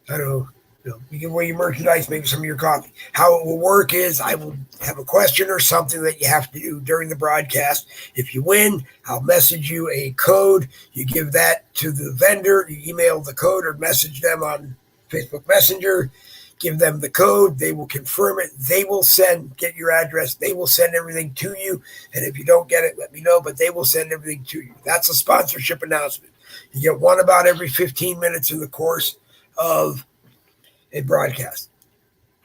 I don't know, we give away your merchandise, maybe some of your coffee. How it will work is I will have a question or something that you have to do during the broadcast. If you win, I'll message you a code. You give that to the vendor. You email the code or message them on Facebook Messenger. Give them the code. They will confirm it. They will get your address. They will send everything to you. And if you don't get it, let me know, but they will send everything to you. That's a sponsorship announcement. You get one about every 15 minutes in the course of a broadcast.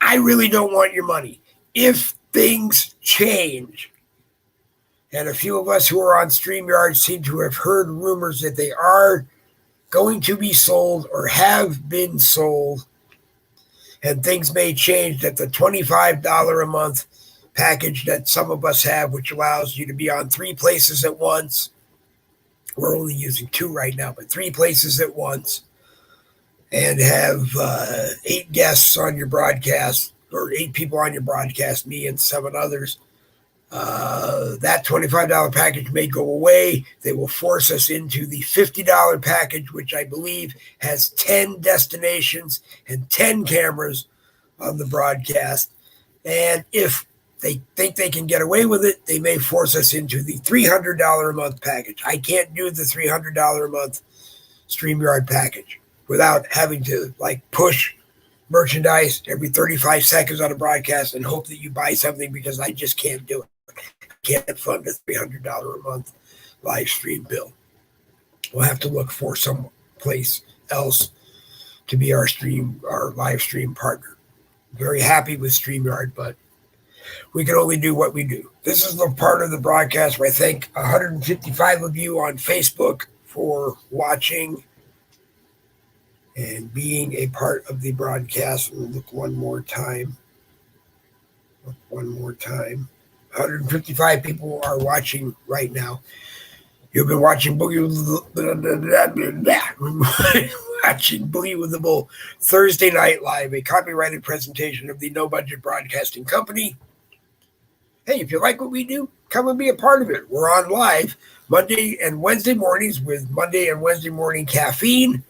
I really don't want your money. If things change, and a few of us who are on StreamYard seem to have heard rumors that they are going to be sold or have been sold, and things may change, that the $25 a month package that some of us have, which allows you to be on 3 places at once. We're only using 2 right now, but 3 places at once, and have 8 guests on your broadcast, or 8 people on your broadcast, me and 7 others. That $25 package may go away. They will force us into the $50 package, which I believe has 10 destinations and 10 cameras on the broadcast. And if they think they can get away with it, they may force us into the $300 a month package. I can't do the $300 a month StreamYard package without having to push merchandise every 35 seconds on a broadcast and hope that you buy something, because I just can't do it. Can't fund a $300 a month live stream bill. We'll have to look for some place else to be our live stream partner. Very happy with StreamYard, but we can only do what we do. This is the part of the broadcast where I thank 155 of you on Facebook for watching and being a part of the broadcast. We'll look one more time. 155 people are watching right now. You've been watching Boogie with the Bull Thursday Night Live, a copyrighted presentation of the No Budget Broadcasting Company. Hey, if you like what we do, come and be a part of it. We're on live Monday and Wednesday mornings with Monday and Wednesday morning caffeine,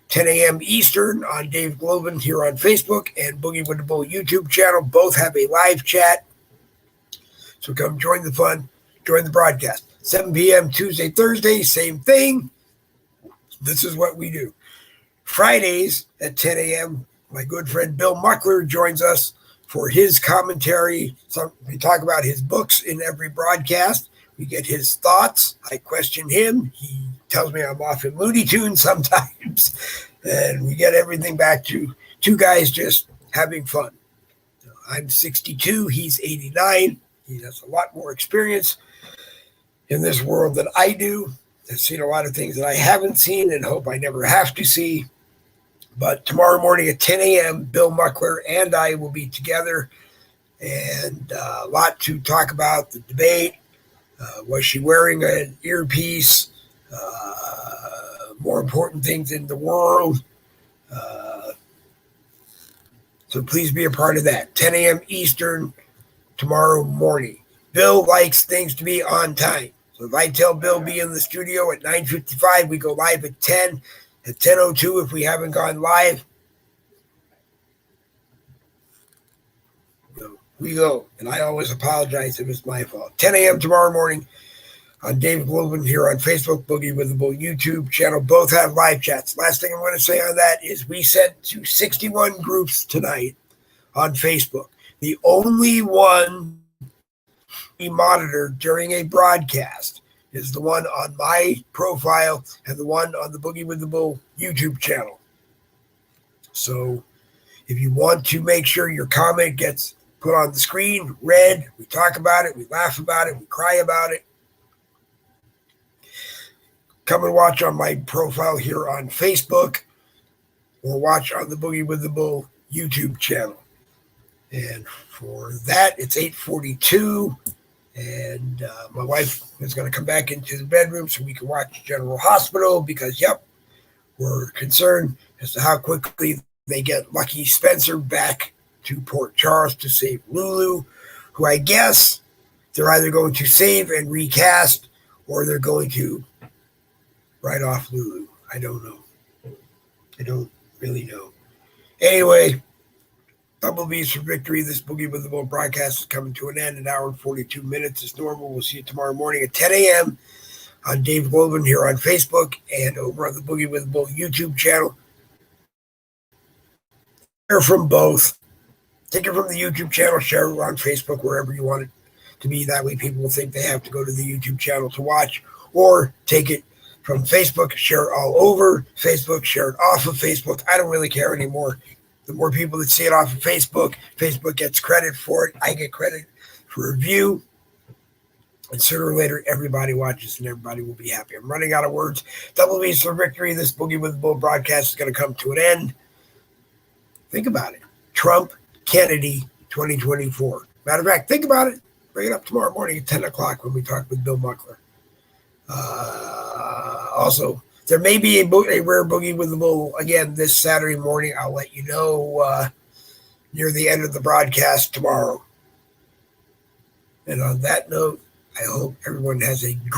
10 a.m. Eastern on Dave Globin here on Facebook and Boogie with the Bull YouTube channel. Both have a live chat. So come join the fun, join the broadcast. 7 p.m. Tuesday, Thursday, same thing. This is what we do. Fridays at 10 a.m., my good friend Bill Muckler joins us for his commentary. We talk about his books in every broadcast. We get his thoughts. I question him. He tells me I'm off in Looney Tunes sometimes. And we get everything back to two guys just having fun. I'm 62. He's 89. He has a lot more experience in this world than I do. I've seen a lot of things that I haven't seen and hope I never have to see. But tomorrow morning at 10 a.m., Bill Muckler and I will be together, and a lot to talk about. The debate, was she wearing an earpiece, more important things in the world. So please be a part of that. 10 a.m. Eastern tomorrow morning. Bill likes things to be on time. So if I tell Bill be in the studio at 9:55, we go live at 10. At 10:02, if we haven't gone live, we go. And I always apologize if it's my fault. 10 a.m. tomorrow morning on Dave Globin here on Facebook, Boogie with the Bull YouTube channel. Both have live chats. Last thing I'm going to say on that is we sent to 61 groups tonight on Facebook. The only one we monitor during a broadcast is the one on my profile and the one on the Boogie with the Bull YouTube channel. So if you want to make sure your comment gets put on the screen, read, we talk about it, we laugh about it, we cry about it, come and watch on my profile here on Facebook or watch on the Boogie with the Bull YouTube channel. And for that, it's 8:42. And my wife is going to come back into the bedroom so we can watch General Hospital because, we're concerned as to how quickly they get Lucky Spencer back to Port Charles to save Lulu, who I guess they're either going to save and recast or they're going to write off Lulu. I don't know. I don't really know. Anyway, Double B's for victory. This Boogie with the Bull broadcast is coming to an end. An hour and 42 minutes as normal. We'll see you tomorrow morning at 10 a.m. on Dave Globin here on Facebook and over on the Boogie with the Bull YouTube channel. Share from both. Take it from the YouTube channel, share it on Facebook, wherever you want it to be. That way people will think they have to go to the YouTube channel to watch. Or take it from Facebook, share it all over Facebook, share it off of Facebook. I don't really care anymore. The more people that see it off of Facebook, Facebook gets credit for it. I get credit for review. And sooner or later, everybody watches and everybody will be happy. I'm running out of words. Double B's for victory. This Boogie with the Bull broadcast is going to come to an end. Think about it. Trump, Kennedy, 2024. Matter of fact, think about it. Bring it up tomorrow morning at 10 o'clock when we talk with Bill Muckler. Also, there may be a rare Boogie with the Bull again this Saturday morning. I'll let you know near the end of the broadcast tomorrow. And on that note, I hope everyone has a great